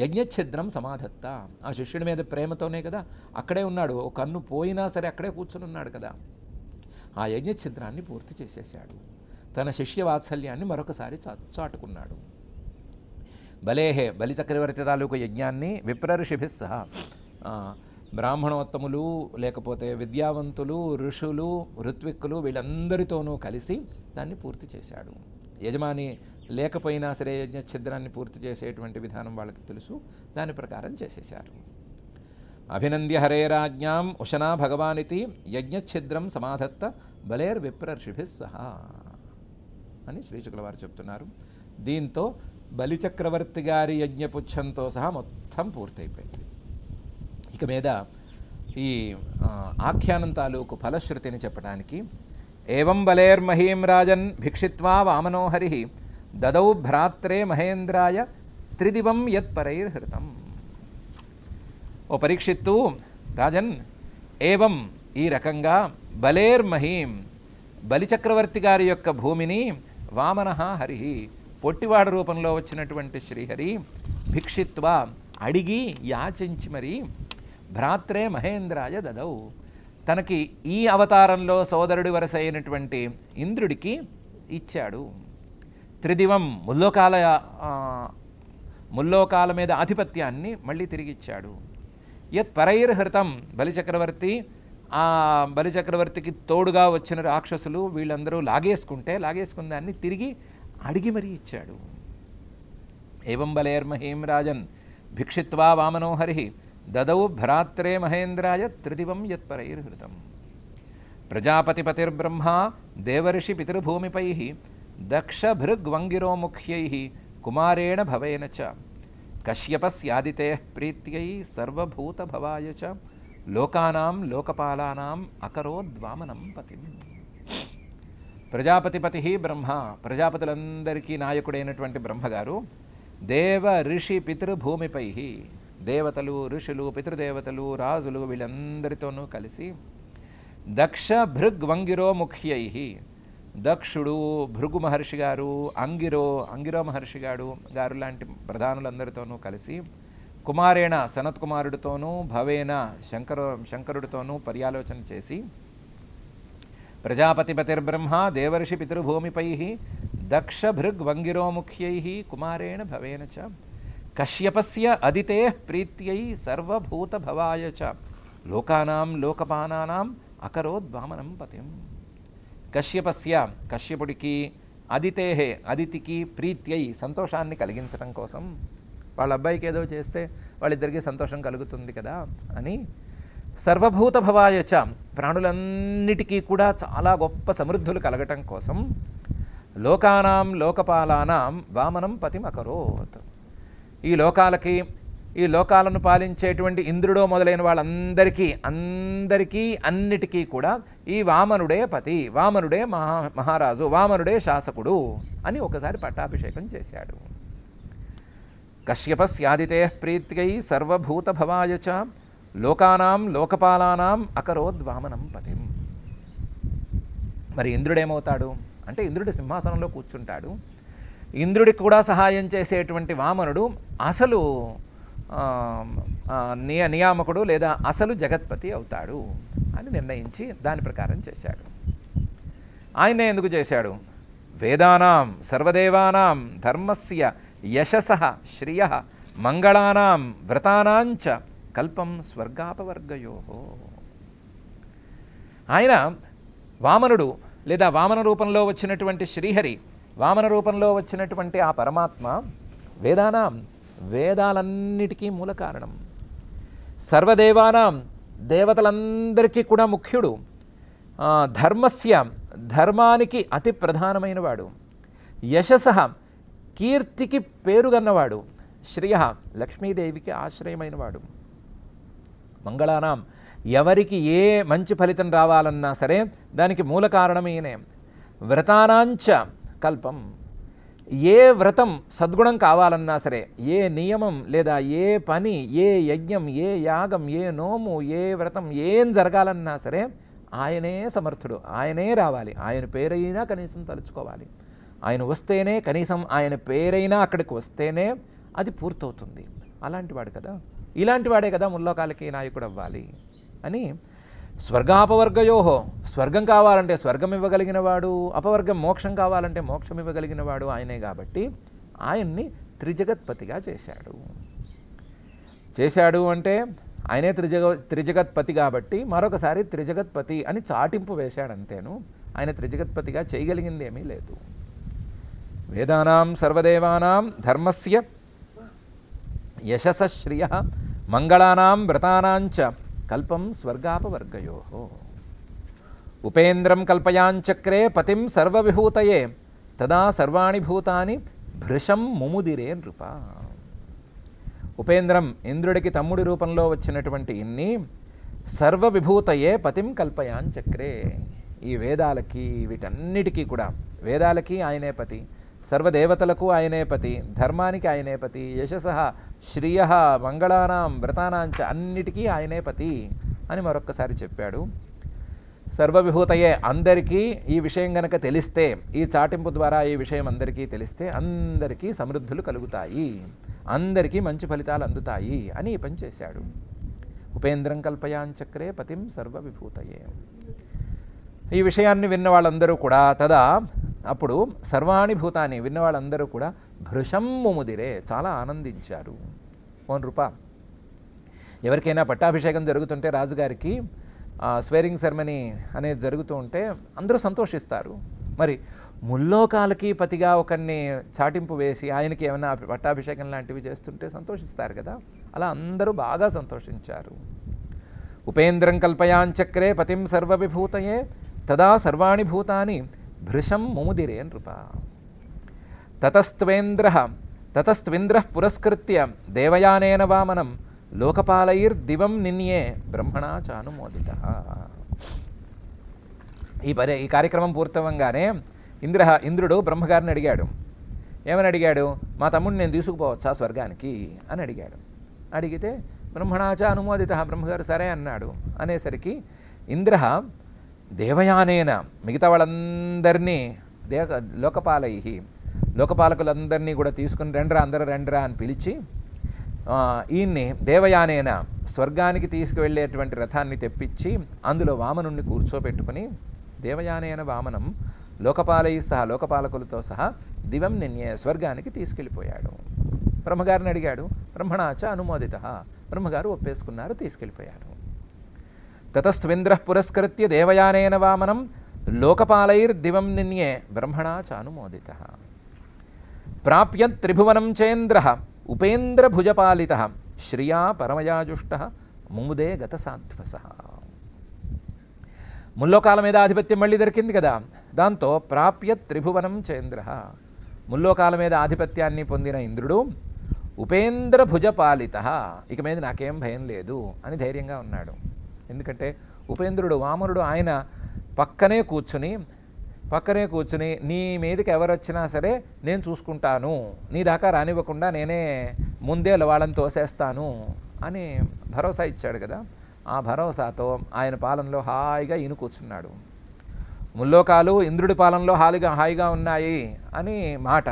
Speaker 1: యజ్ఞఛిద్రం సమాధత్త, ఆ శిష్యుడి మీద ప్రేమతోనే కదా అక్కడే ఉన్నాడు, ఒక కన్ను పోయినా సరే అక్కడే కూర్చుని ఉన్నాడు కదా, ఆ యజ్ఞఛిద్రాన్ని పూర్తి చేసేశాడు. తన శిష్య వాత్సల్యాన్ని మరొకసారి చాటుకున్నాడు. బలేహే, బలి చక్రవర్తి తాలూకు యజ్ఞాన్ని విప్రఋషిభిః సహ, బ్రాహ్మణోత్తములు లేకపోతే విద్యావంతులు, ఋషులు, ఋత్విక్కులు వీళ్ళందరితోనూ కలిసి దాన్ని పూర్తి చేశాడు. యజమాని లేకపోయినా సరే యజ్ఞఛిద్రాన్ని పూర్తి చేసేటువంటి విధానం వాళ్ళకి తెలుసు, దాని ప్రకారం చేసేశారు. అభినంద్య హరేరాజ్ఞాం ఉషనా భగవానితి యజ్ఞఛిద్రం సమాధత్త బలేర్ విప్రర్షిభిః సహ అని శ్రీశుకుల వారు చెప్తున్నారు. దీంతో బలిచక్రవర్తి గారి యజ్ఞపుచ్చంతో సహా మొత్తం పూర్తయిపోయింది. ఇక మీద ఈ ఆఖ్యానం తాలూకు ఫలశ్రుతిని చెప్పడానికి, ఏవం బలేర్మహీం రాజన్ భిక్షిత్వా వామనో హరిః దదౌ భ్రాత్రే మహేంద్రాయ త్రిదివం యత్పరైర్హృతం. ఓ పరీక్షిత్తు, రాజన్, ఏవం ఈ రకంగా బలేర్మహీం బలిచక్రవర్తి గారి యొక్క భూమిని వామనః హరిః పొట్టివాడు రూపంలో వచ్చినటువంటి శ్రీహరి భిక్షిత్వా అడిగి యాచించి మరి భ్రాత్రే మహేంద్రాయ దదౌ తనకి ఈ అవతారంలో సోదరుడి వరస అయినటువంటి ఇంద్రుడికి ఇచ్చాడు. త్రిదివం ముల్లోకాల మీద ఆధిపత్యాన్ని మళ్ళీ తిరిగి ఇచ్చాడు. యత్ పరైర్హృతం బలిచక్రవర్తి, ఆ బలిచక్రవర్తికి తోడుగా వచ్చిన రాక్షసులు వీళ్ళందరూ లాగేసుకున్న దాన్ని తిరిగి అడిగి మరీ ఇచ్చాడు. ఏవం బలేర్మహీం రాజన్ భిక్షిత్వా వామనో హరి దదౌ భ్రాత్రే మహేంద్రాయ త్రిదివం యత్పరైర్హృతం. ప్రజాపతిపతిర్బ్రహ్మ దేవర్షి పితృభూమిపై దక్షభృగ్వంగిరో ముఖ్యై కుమారేణ భవేన చ కశ్యపస్యాదితే ప్రీత్యై సర్వభూతభవాయ చ లోకానాం లోకపాలానాం అకరోద్వామనం పతిం. ప్రజాపతిపతి బ్రహ్మ, ప్రజాపతులందరికీ నాయకుడైనటువంటి బ్రహ్మగారు దేవ ఋషి పితృభూమిపై, దేవతలు ఋషులు పితృదేవతలు రాజులు వీళ్ళందరితోనూ కలిసి దక్ష భృగ్వంగిరో ముఖ్యై, దక్షుడు భృగు మహర్షి గారు అంగిరో మహర్షి గారు లాంటి ప్రధానులందరితోనూ కలిసి కుమారేణ సనత్ కుమారుడితోనూ భవేన శంకరుడితోనూ పర్యాలోచన చేసి ప్రజాపతిపతిర్బ్రహ్మ దేవర్షి పితృభూమిపై దక్ష భృగ్వంగిరో ముఖ్యై కుమారేణ భవేన చ కశ్యపస్య అదితే ప్రీత్యై సర్వభూతభవాయ చ లోకానాం లోకపానానాం అకరోద్వామనం పతిం. కశ్యపుడికి అదితికి ప్రీత్యై సంతోషాన్ని కలిగించడం కోసం, వాళ్ళ అబ్బాయికి ఏదో చేస్తే వాళ్ళిద్దరికీ సంతోషం కలుగుతుంది కదా అని సర్వభూత భవాయ చ ప్రాణులన్నిటికీ కూడా చాలా గొప్ప సమృద్ధులు కలగటం కోసం లోకానాం లోకపాలానాం వామనం పతిం అకరోత్. ఈ లోకాలను పాలించేటువంటి ఇంద్రుడో మొదలైన వాళ్ళందరికీ అన్నిటికీ కూడా ఈ వామనుడే పతి, వామనుడే మహారాజు, వామనుడే శాసకుడు అని ఒకసారి పట్టాభిషేకం చేశాడు. కశ్యపస్యాదితే ప్రీత్యై సర్వభూత భవాయ చ లోకానాం లోకపాలానాం అకరోద్వామనం పతిం. మరి ఇంద్రుడేమవుతాడు అంటే ఇంద్రుడి సింహాసనంలో కూర్చుంటాడు. ఇంద్రుడికి కూడా సహాయం చేసేటువంటి వామనుడు అసలు నియామకుడు లేదా అసలు జగత్పతి అవుతాడు అని నిర్ణయించి దాని ప్రకారం చేశాడు. ఆయనే ఎందుకు చేశాడు? వేదానాం సర్వదేవానాం ధర్మస్య యశసః శ్రియః మంగళానాం వ్రతానాంచ కల్పం స్వర్గాపవర్గయో. ఆయన వామనుడు లేదా వామన రూపంలో వచ్చినటువంటి శ్రీహరి, వామన రూపంలో వచ్చినటువంటి ఆ పరమాత్మ వేదాలన్నిటికీ మూల కారణం, సర్వదేవానాం దేవతలందరికీ కూడా ముఖ్యుడు, ధర్మానికి అతి ప్రధానమైన వాడు, యశసః కీర్తికి పేరుగన్నవాడు, శ్రియః లక్ష్మీదేవికి ఆశ్రయమైనవాడు, మంగళానాం ఎవరికి ఏ మంచి ఫలితం రావాలన్నా సరే దానికి మూల కారణం ఈయనే, వ్రతానాంచ కల్పం ఏ వ్రతం సద్గుణం కావాలన్నా సరే, ఏ నియమం లేదా ఏ పని, ఏ యజ్ఞం, ఏ యాగం, ఏ నోము, ఏ వ్రతం ఏం జరగాలన్నా సరే ఆయనే సమర్థుడు, ఆయనే రావాలి, ఆయన పేరైనా కనీసం తలుచుకోవాలి, ఆయన వస్తేనే కనీసం ఆయన పేరైనా అక్కడికి వస్తేనే అది పూర్తవుతుంది. అలాంటి వాడు కదా, ఇలాంటి వాడే కదా ముల్లోకాలకి నాయకుడు అవ్వాలి అని స్వర్గాపవర్గయోహో, స్వర్గం కావాలంటే స్వర్గం ఇవ్వగలిగిన వాడు, అపవర్గం మోక్షం కావాలంటే మోక్షం ఇవ్వగలిగిన వాడు ఆయనే. కాబట్టి ఆయన్ని త్రిజగత్పతిగా చేశాడు అంటే ఆయనే త్రిజగత్పతి కాబట్టి మరొకసారి త్రిజగత్పతి అని చాటింపు వేశాడు అంతేను. ఆయన త్రిజగత్పతిగా చేయగలిగింది ఏమీ లేదు. వేదానాం సర్వదేవానాం ధర్మస్య యశస శ్రియః మంగళానాం వ్రతానాంచ కల్పం స్వర్గాపవర్గయో. ఉపేంద్రం కల్పయాంచక్రే పతిం సర్వవిభూతయే తదా సర్వాణి భూతాని భృశం ముముదిరే నృప. ఉపేంద్రం ఇంద్రుడికి తమ్ముడి రూపంలో వచ్చినటువంటి ఇన్ని సర్వవిభూతయే పతిం కల్పయాంచక్రే. ఈ వేదాలకి వీటన్నిటికీ కూడా, వేదాలకి ఆయనే పతి, సర్వదేవతలకు ఆయనే పతి, ధర్మానికి ఆయనే పతి, యశసః శ్రియః మంగళానాం వ్రతానాంచ అన్నిటికీ ఆయనే పతి అని మరొక్కసారి చెప్పాడు. సర్వవిభూతయే అందరికీ ఈ విషయం గనక తెలిస్తే, ఈ చాటింపు ద్వారా ఈ విషయం అందరికీ తెలిస్తే అందరికీ సమృద్ధులు కలుగుతాయి, అందరికీ మంచి ఫలితాలు అందుతాయి అని ఈ పని చేశాడు. ఉపేంద్రం కల్పయాంచక్రే పతిం సర్వవిభూతయే. ఈ విషయాన్ని విన్న వాళ్ళందరూ కూడా అప్పుడు సర్వాణి భూతాన్ని విన్న వాళ్ళందరూ కూడా భృశం ముముదిరే చాలా ఆనందించారు. రూప ఎవరికైనా పట్టాభిషేకం జరుగుతుంటే రాజుగారికి స్వేరింగ్ సెరమనీ అనేది జరుగుతూ ఉంటే అందరూ సంతోషిస్తారు. మరి ముల్లోకాలకి పతిగా ఒకరిని చాటింపు వేసి ఆయనకి ఏమైనా పట్టాభిషేకం లాంటివి చేస్తుంటే సంతోషిస్తారు కదా, అలా అందరూ బాగా సంతోషించారు. ఉపేంద్రం కల్పయాంచక్రే పతిం సర్వవిభూతయే తదా సర్వాణి భూతాని భృశం ముముదిరే నృప. తతస్త్వేంద్ర పురస్కృత్య దేవయానేన వామనం లోకపాలైర్దివం నిన్యే బ్రహ్మణా చానుమోదిత. ఈ కార్యక్రమం పూర్తవంగానే ఇంద్రుడు బ్రహ్మగారిని అడిగాడు. ఏమని అడిగాడు? మా తమ్ముడిని నేను తీసుకుపోవచ్చా స్వర్గానికి అని అడిగాడు. అడిగితే బ్రహ్మణాచ అనుమోదిత, బ్రహ్మగారు సరే అన్నాడు. అనేసరికి ఇంద్ర దేవయానేన మిగతా వాళ్ళందరినీ లోకపాలకులందరినీ కూడా తీసుకుని రండ్రా అందరూ రండ్రా అని పిలిచి ఈయన్ని దేవయానేన స్వర్గానికి తీసుకువెళ్ళేటువంటి రథాన్ని తెప్పించి అందులో వామనుణ్ణి కూర్చోబెట్టుకుని దేవయానేన వామనం లోకపాలకులతో సహా దివం నిన్యే స్వర్గానికి తీసుకెళ్ళిపోయాడు. బ్రహ్మగారిని అడిగాడు. బ్రహ్మణాచ అనుమోదిత, బ్రహ్మగారు ఒప్పేసుకున్నారు, తీసుకెళ్ళిపోయారు. తతస్త్వేంద్ర పురస్కృత్య దేవయానేన వామనం లోకపాలైర్దివం నిన్యే బ్రహ్మణాచ అనుమోదిత. ప్రాప్య త్రిభువనం చేంద్ర ఉపేంద్రభుజపాలిత శ్రియా పరమయాజుష్ట ముముదే గత సాధ్వస. ముల్లోకాల మీద ఆధిపత్యం మళ్ళీ దొరికింది కదా, దాంతో ప్రాప్య త్రిభువనం చేంద్ర, ముల్లోకాల మీద ఆధిపత్యాన్ని పొందిన ఇంద్రుడు ఉపేంద్రభుజపాలిత, ఇక మీద నాకేం భయం లేదు అని ధైర్యంగా ఉన్నాడు. ఎందుకంటే ఉపేంద్రుడు వామనుడు ఆయన పక్కనే కూర్చుని నీ మీదకి ఎవరు వచ్చినా సరే నేను చూసుకుంటాను, నీ దాకా రానివ్వకుండా నేనే ముందే వాళ్ళని తోసేస్తాను అని భరోసా ఇచ్చాడు కదా. ఆ భరోసాతో ఆయన పాలనలో హాయిగా ఈయన కూర్చున్నాడు. ముల్లోకాలు ఇంద్రుడి పాలనలో హాయిగా ఉన్నాయి అని మాట,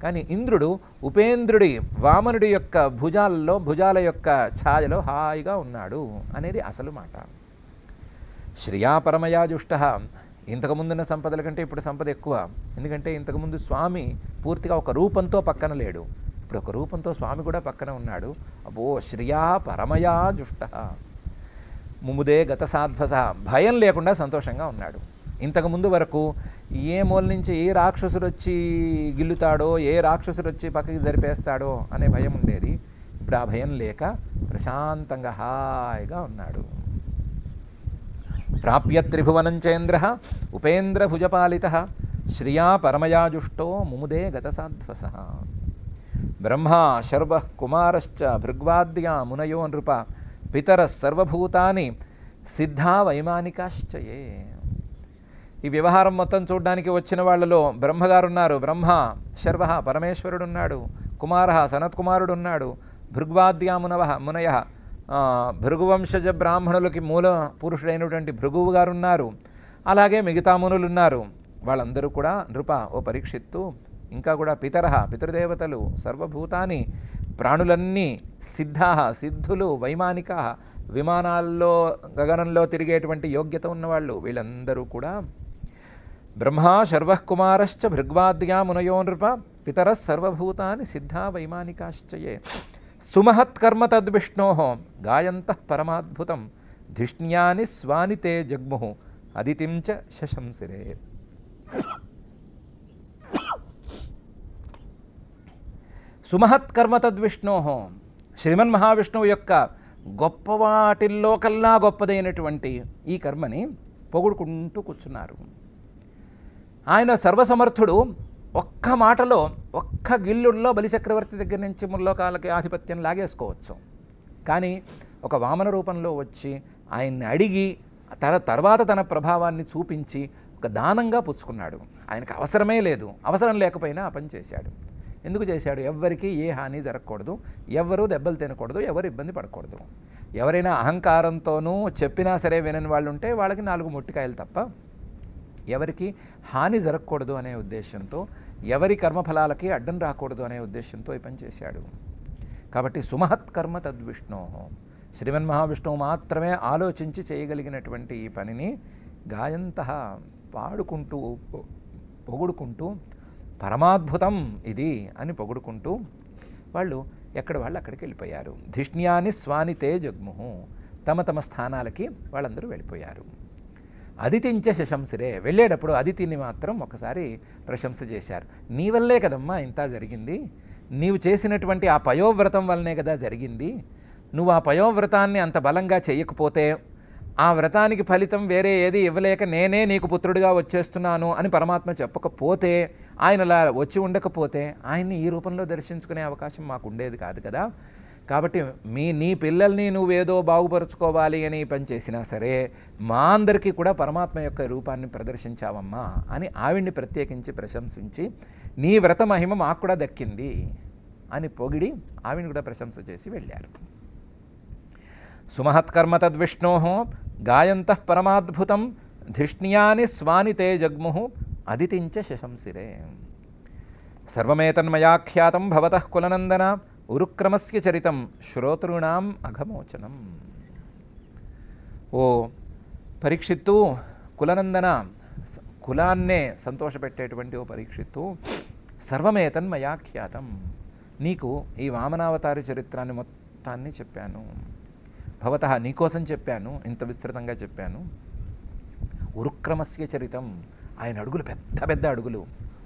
Speaker 1: కానీ ఇంద్రుడు ఉపేంద్రుడి వామనుడి యొక్క భుజాల యొక్క ఛాయలో హాయిగా ఉన్నాడు అనేది అసలు మాట. శ్రియా పరమయాజుష్ట, ఇంతకుముందున్న సంపదల కంటే ఇప్పుడు సంపద ఎక్కువ. ఎందుకంటే ఇంతకుముందు స్వామి పూర్తిగా ఒక రూపంతో పక్కన లేడు, ఇప్పుడు ఒక రూపంతో స్వామి కూడా పక్కన ఉన్నాడు. అబ్బో శ్రియా పరమయాజుష్ట ముముదే గత సాధ్వస, భయం లేకుండా సంతోషంగా ఉన్నాడు. ఇంతకుముందు వరకు ఏ మూల నుంచి ఏ రాక్షసుడు వచ్చి గిల్లుతాడో, ఏ రాక్షసుడు వచ్చి పక్కకి జరిపేస్తాడో అనే భయం ఉండేది. ఇప్పుడు ఆ భయం లేక ప్రశాంతంగా హాయిగా ఉన్నాడు. ప్రాప్య త్రిభువనం చేంద్ర ఉపేంద్రభుజపాలిత శ్రియా పరమయాజుష్టో ముముదే గత సాధ్వస. బ్రహ్మా శర్వ కుమారశ్చ భృగ్వాద్యా మునయో నృప పితర సర్వభూతాని సిద్ధా వైమానికాశ్చయే. ఈ వ్యవహారం మొత్తం చూడడానికి వచ్చిన వాళ్ళలో బ్రహ్మగారు ఉన్నారు, బ్రహ్మ శర్వ పరమేశ్వరుడు ఉన్నాడు, కుమార సనత్కుమారుడు ఉన్నాడు, భృగ్వాద్యా మునయ భృగువంశజ బ్రాహ్మణులకి మూల పురుషుడైనటువంటి భృగువు గారు ఉన్నారు, అలాగే మిగతా మునులు ఉన్నారు. వాళ్ళందరూ కూడా నృప ఓ పరీక్షిత్తు, ఇంకా కూడా పితృదేవతలు సర్వభూతాని ప్రాణులన్నీ సిద్ధులు వైమానికా విమానాల్లో గగనంలో తిరిగేటువంటి యోగ్యత ఉన్నవాళ్ళు వీళ్ళందరూ కూడా బ్రహ్మా శర్వకుమారశ్చ భృగ్వాద్యా మునయో నృప పితర సర్వభూతాని సిద్ధా వైమానికాశ్చయే. సుమహత్కర్మ తద్విష్ణో గాయంతః పరమాద్భుతం ధిష్ణ్యాని స్వాని తే జగ్ముః అదితిం చ శశంసిరే. సుమహత్కర్మ తద్విష్ణో, శ్రీమన్ మహావిష్ణువు యొక్క గొప్ప వాటిల్లో కల్లా గొప్పదైనటువంటి ఈ కర్మని పొగుడుకుంటూ కూర్చున్నారు. ఆయన సర్వసమర్థుడు. ఒక్క మాటలో ఒక్క గిల్లుల్లో బలిచక్రవర్తి దగ్గర నుంచి ముల్లోకాలకి ఆధిపత్యం లాగేసుకోవచ్చు. కానీ ఒక వామన రూపంలో వచ్చి ఆయన్ని అడిగి తర్వాత తన ప్రభావాన్ని చూపించి ఒక దానంగా పుచ్చుకున్నాడు. ఆయనకు అవసరమే లేదు, అవసరం లేకపోయినా ఆ పని చేశాడు. ఎందుకు చేశాడు? ఎవ్వరికీ ఏ హాని జరగకూడదు, ఎవరు దెబ్బలు తినకూడదు, ఎవరు ఇబ్బంది పడకూడదు. ఎవరైనా అహంకారంతోనూ చెప్పినా సరే వినని వాళ్ళు ఉంటే వాళ్ళకి 4 మొట్టికాయలు తప్ప ఎవరికి హాని జరగకూడదు అనే ఉద్దేశంతో, ఎవరి కర్మఫలాలకి అడ్డం రాకూడదు అనే ఉద్దేశంతో ఈ పని చేశాడు. కాబట్టి సుమహత్కర్మ తద్విష్ణో, శ్రీమన్ మహావిష్ణువు మాత్రమే ఆలోచించి చేయగలిగినటువంటి ఈ పనిని గాయంతః పాడుకుంటూ పొగుడుకుంటూ పరమాద్భుతం ఇది అని పొగుడుకుంటూ వాళ్ళు అక్కడికి వెళ్ళిపోయారు. ధిష్ణ్యాని స్వాని తే జగ్ముః, తమ స్థానాలకి వాళ్ళందరూ వెళ్ళిపోయారు. అదితించ శశంసిరే, వెళ్ళేటప్పుడు అదితిని మాత్రం ఒకసారి ప్రశంస చేశారు. నీ వల్లే కదమ్మా ఇంత జరిగింది, నీవు చేసినటువంటి ఆ పయోవ్రతం వల్లనే కదా జరిగింది. నువ్వు ఆ పయోవ్రతాన్ని అంత బలంగా చేయకపోతే, ఆ వ్రతానికి ఫలితం వేరే ఏది ఇవ్వలేక నేనే నీకు పుత్రుడిగా వచ్చేస్తున్నాను అని పరమాత్మ చెప్పకపోతే, ఆయనలా వచ్చి ఉండకపోతే ఆయన్ని ఈ రూపంలో దర్శించుకునే అవకాశం మాకు ఉండేది కాదు కదా. కాబట్టి నీ పిల్లల్ని నువ్వేదో బాగుపరుచుకోవాలి అని పని చేసినా సరే, మా అందరికీ కూడా పరమాత్మ యొక్క రూపాన్ని ప్రదర్శించావమ్మా అని ఆవిడ్ని ప్రత్యేకించి ప్రశంసించి, నీ వ్రత మహిమ మాకు కూడా దక్కింది అని పొగిడి ఆవిడ్ని కూడా ప్రశంస చేసి వెళ్ళారు. సుమహత్కర్మ తద్విష్ణో గాయంతః పరమాద్భుతం ధిష్ణ్యాని స్వాని తే జగ్ముః అదితించ శశంసిరే. సర్వమేతన్మయాఖ్యాతం భవతః కులనందన ఉరుక్రమస్య చరితం శ్రోతॄణాం అఘమోచనం. ఓ పరీక్షిత్తు, కులనందన, కులాన్నే సంతోషపెట్టేటువంటి ఓ పరీక్షిత్తు, సర్వమేతన్మయాఖ్యాతం, నీకు ఈ వామనావతారి చరిత్రాన్ని మొత్తాన్ని చెప్పాను. భవతః నీకోసం చెప్పాను, ఇంత విస్తృతంగా చెప్పాను. ఉరుక్రమస్య చరితం, ఆయన అడుగులు పెద్ద పెద్ద అడుగులు.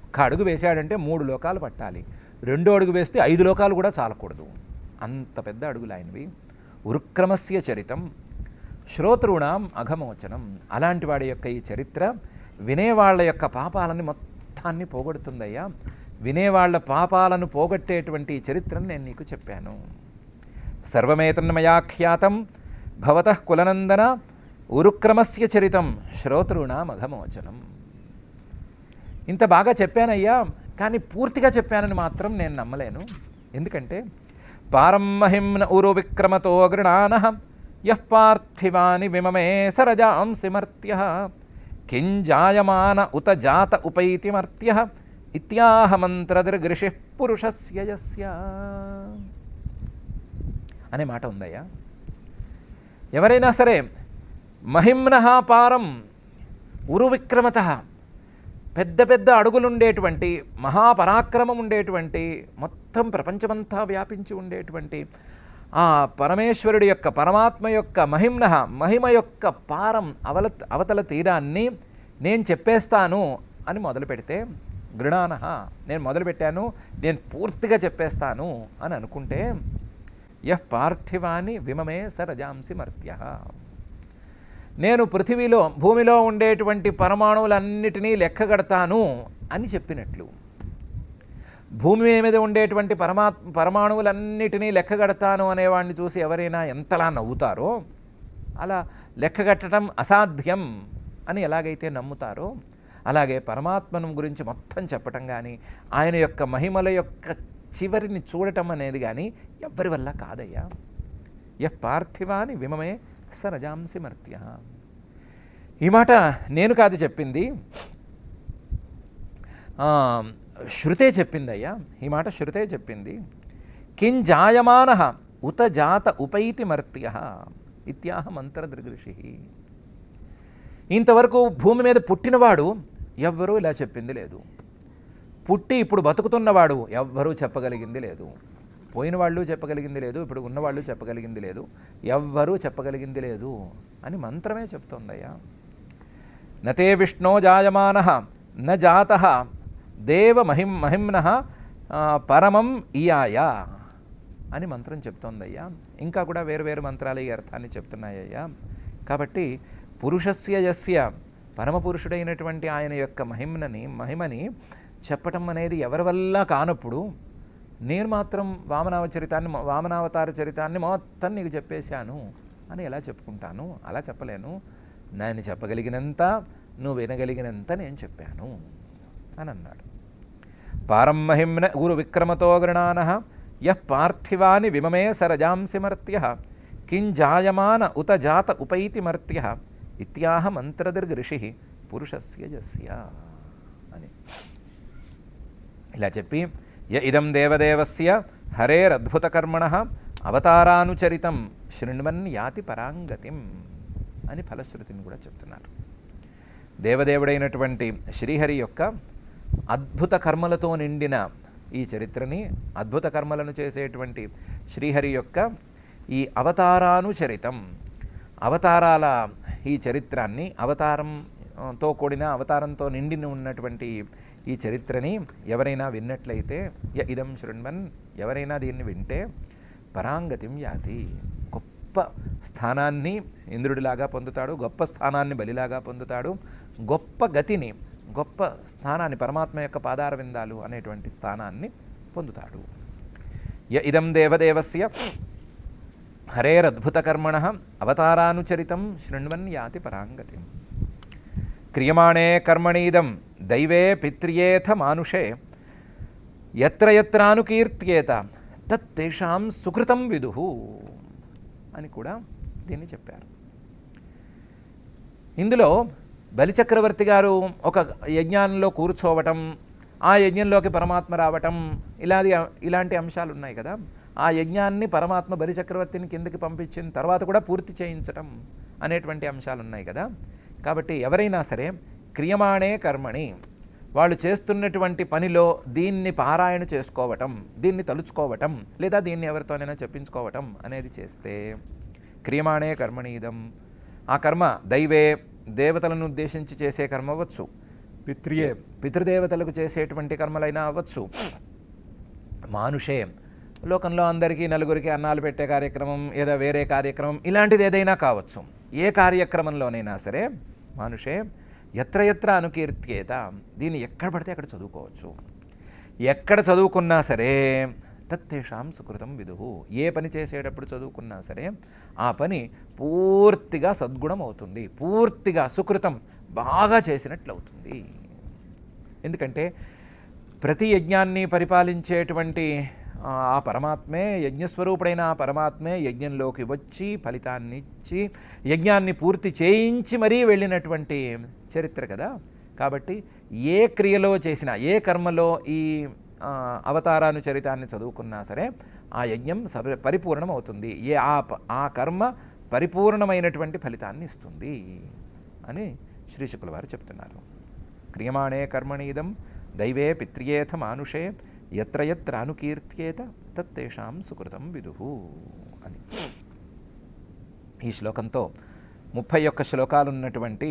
Speaker 1: ఒక అడుగు వేశాడంటే 3 లోకాలు పట్టాలి, 2వ అడుగు వేస్తే 5 లోకాలు కూడా చాలకూడదు, అంత పెద్ద అడుగులు ఆయనవి. ఉరుక్రమస్య చరితం శ్రోతృణాం అఘమోచనం, అలాంటి వాడి యొక్క ఈ చరిత్ర వినేవాళ్ల యొక్క పాపాలని మొత్తాన్ని పోగొడుతుందయ్యా. వినేవాళ్ల పాపాలను పోగొట్టేటువంటి ఈ చరిత్రను నేను నీకు చెప్పాను. సర్వమేతన్మయాఖ్యాతం భవతః కులనందన ఉరుక్రమస్య చరితం శ్రోతృణాం అఘమోచనం. ఇంత బాగా చెప్పానయ్యా, కానీ పూర్తిగా చెప్పానని మాత్రం నేను నమ్మలేను. ఎందుకంటే పారం మహిమ్న ఉరు విక్రమతో గృణానః యః పార్థివాని విమమే సరజాంసి మర్త్యః కింజాయమాన ఉత జాత ఉపైతి మర్త్యః ఇత్యాహ మంత్రదిర్గృషిః పురుషస్య యస్య అనే మాట ఉందయ్యా. ఎవరైనా సరే మహిమ్నః పారం ఉరు విక్రమతః, పెద్ద పెద్ద అడుగులుండేటువంటి, మహాపరాక్రమం ఉండేటువంటి, మొత్తం ప్రపంచమంతా వ్యాపించి ఉండేటువంటి ఆ పరమేశ్వరుడి యొక్క, పరమాత్మ యొక్క మహిమ్నః, మహిమ యొక్క పారం, అవతల తీరాన్ని నేను చెప్పేస్తాను అని మొదలు పెడితే, గృణానః, నేను మొదలుపెట్టాను, నేను పూర్తిగా చెప్పేస్తాను అని అనుకుంటే, యః పార్థివాని విమమే సరజాంసి మర్త్యః, నేను పృథివీలో, భూమిలో ఉండేటువంటి పరమాణువులన్నిటినీ లెక్కగడతాను అని చెప్పినట్లు. భూమి మీద ఉండేటువంటి పరమాణువులన్నిటినీ లెక్కగడతాను అనేవాడిని చూసి ఎవరైనా ఎంతలా నవ్వుతారో, అలా లెక్కగట్టడం అసాధ్యం అని ఎలాగైతే నమ్ముతారో, అలాగే పరమాత్మను గురించి మొత్తం చెప్పటం కానీ, ఆయన యొక్క మహిమల యొక్క చివరిని చూడటం అనేది కానీ ఎవ్వరి వల్ల కాదయ్యా. యః పార్థివాని విమమే సరజాంసి మర్త్యః. ఈ మాట నేను కాదు చెప్పింది, శృతే చెప్పిందయ్యా. ఈ మాట శృతే చెప్పింది. కింజాయమానః ఉత జాత ఉపైతి మర్త్యః ఇత్యాహ మంత్రదృగృషిః. ఇంతవరకు భూమి మీద పుట్టినవాడు ఎవ్వరూ ఇలా చెప్పింది లేదు. పుట్టి ఇప్పుడు బతుకుతున్నవాడు ఎవ్వరూ చెప్పగలిగింది లేదు. పోయిన వాళ్ళు చెప్పగలిగింది లేదు, ఇప్పుడు ఉన్నవాళ్ళు చెప్పగలిగింది లేదు, ఎవ్వరూ చెప్పగలిగింది లేదు అని మంత్రమే చెప్తోందయ్యా. నతే విష్ణో జాయమానః న జాతః దేవ మహిమ్నః పరమం ఇయాయ అని మంత్రం చెప్తోందయ్యా. ఇంకా కూడా వేరు వేరు మంత్రాలు ఈ అర్థాన్ని చెప్తున్నాయ్యా. కాబట్టి పురుషస్య యస్య, పరమపురుషుడైనటువంటి ఆయన యొక్క మహిమని చెప్పటం అనేది ఎవరి వల్ల కానప్పుడు, నేను మాత్రం వామనావతార చరితాన్ని మొత్తం నీకు చెప్పేశాను అని ఎలా చెప్పుకుంటాను? అలా చెప్పలేను. నేను చెప్పగలిగినంత, నువ్వు వినగలిగినంత నేను చెప్పాను అని అన్నాడు. పారం మహిమ్న గురు విక్రమతో గృణానః యః పార్థివాని విమమే సరజాంసి మర్త్యః కింజాయమాన ఉత జాత ఉపైతి మర్త్యః ఇత్యాహ మంత్రదిర్గృషిః పురుషస్య యస్య అని ఇలా చెప్పి, య ఇదం దేవదేవస్య హరేరద్భుతకర్మణః అవతారానుచరితం శృణ్వన్ యాతి పరాంగతిం అని ఫలశ్రుతిని కూడా చెప్తున్నారు. దేవదేవుడైనటువంటి శ్రీహరి యొక్క అద్భుత కర్మలతో నిండిన ఈ చరిత్రని, అద్భుత కర్మలను చేసేటువంటి శ్రీహరి యొక్క ఈ అవతారానుచరితం, అవతారాల ఈ చరిత్రాన్ని అవతారంతో కూడిన అవతారంతో నిండి ఉన్నటువంటి ఈ చరిత్రని ఎవరైనా విన్నట్లయితే ఇదం శృణ్వన్, ఎవరైనా దీన్ని వింటే పరాంగతిం యాతి, గొప్ప స్థానాన్ని ఇంద్రుడిలాగా పొందుతాడు, గొప్ప స్థానాన్ని బలిలాగా పొందుతాడు, గొప్ప గతిని, గొప్ప స్థానాన్ని, పరమాత్మ యొక్క పాదార విందాలు అనేటువంటి స్థానాన్ని పొందుతాడు. ఇదం దేవదేవస్య హరేరద్భుతకర్మణ అవతారానుచరితం శృణ్వన్ యాతి పరాంగతిం. క్రియమాణే కర్మణీదం దైవే పిత్ర్యేథ మానుషే యత్ర యత్రానుకీర్త్యేత తత్తేషాం సుకృతం విదుః అని కూడా దీన్ని చెప్పారు. ఇందులో బలిచక్రవర్తి గారు ఒక యజ్ఞంలో కూర్చోవటం, ఆ యజ్ఞంలోకి పరమాత్మ రావటం, ఇలాంటి అంశాలు ఉన్నాయి కదా. ఆ యజ్ఞాన్ని పరమాత్మ బలిచక్రవర్తిని కిందకి పంపించిన తర్వాత కూడా పూర్తి చేయించటం అనేటువంటి అంశాలు ఉన్నాయి కదా. కాబట్టి ఎవరైనా సరే క్రియమాణే కర్మణి, వాళ్ళు చేస్తున్నటువంటి పనిలో దీన్ని పారాయణ చేసుకోవటం, దీన్ని తలుచుకోవటం, లేదా దీన్ని ఎవరితోనైనా చెప్పించుకోవటం అనేది చేస్తే క్రియమాణే కర్మణీదం, ఆ కర్మ దైవే, దేవతలను ఉద్దేశించి చేసే కర్మ అవ్వచ్చు, పితృదేవతలకు చేసేటువంటి కర్మలైనా అవ్వచ్చు, మానుషే లోకంలో అందరికీ నలుగురికి అన్నాలు పెట్టే కార్యక్రమం, ఏదో వేరే కార్యక్రమం, ఇలాంటిది ఏదైనా కావచ్చు. ఏ కార్యక్రమంలోనైనా సరే మానుషే ఎత్ర ఎత్ర అనుకీర్త్యేత, దీన్ని ఎక్కడ పడితే అక్కడ చదువుకోవచ్చు. ఎక్కడ చదువుకున్నా సరే తత్తేషాం సుకృతం విదుః, ఏ పని చేసేటప్పుడు చదువుకున్నా సరే ఆ పని పూర్తిగా సద్గుణం అవుతుంది, పూర్తిగా సుకృతం, బాగా చేసినట్లు అవుతుంది. ఎందుకంటే ప్రతి యజ్ఞాన్ని పరిపాలించేటువంటి ఆ పరమాత్మే, యజ్ఞస్వరూపుడైన ఆ పరమాత్మే యజ్ఞంలోకి వచ్చి ఫలితాన్ని ఇచ్చి యజ్ఞాన్ని పూర్తి చేయించి మరీ వెళ్ళినటువంటి చరిత్ర కదా. కాబట్టి ఏ క్రియలో చేసినా, ఏ కర్మలో ఈ అవతారానుచరితాన్ని చదువుకున్నా సరే ఆ యజ్ఞం పరిపూర్ణం అవుతుంది, ఆ కర్మ పరిపూర్ణమైనటువంటి ఫలితాన్ని ఇస్తుంది అని శ్రీ శుక్ల వారు చెప్తున్నారు. క్రియమాణే కర్మణీదం దైవే పిత్ర్యేథ మానుషే ఎత్ర ఎత్ర అనుకీర్త్యేత తత్తేషాం సుకృతం విదుః అని. ఈ శ్లోకంతో 31 శ్లోకాలు ఉన్నటువంటి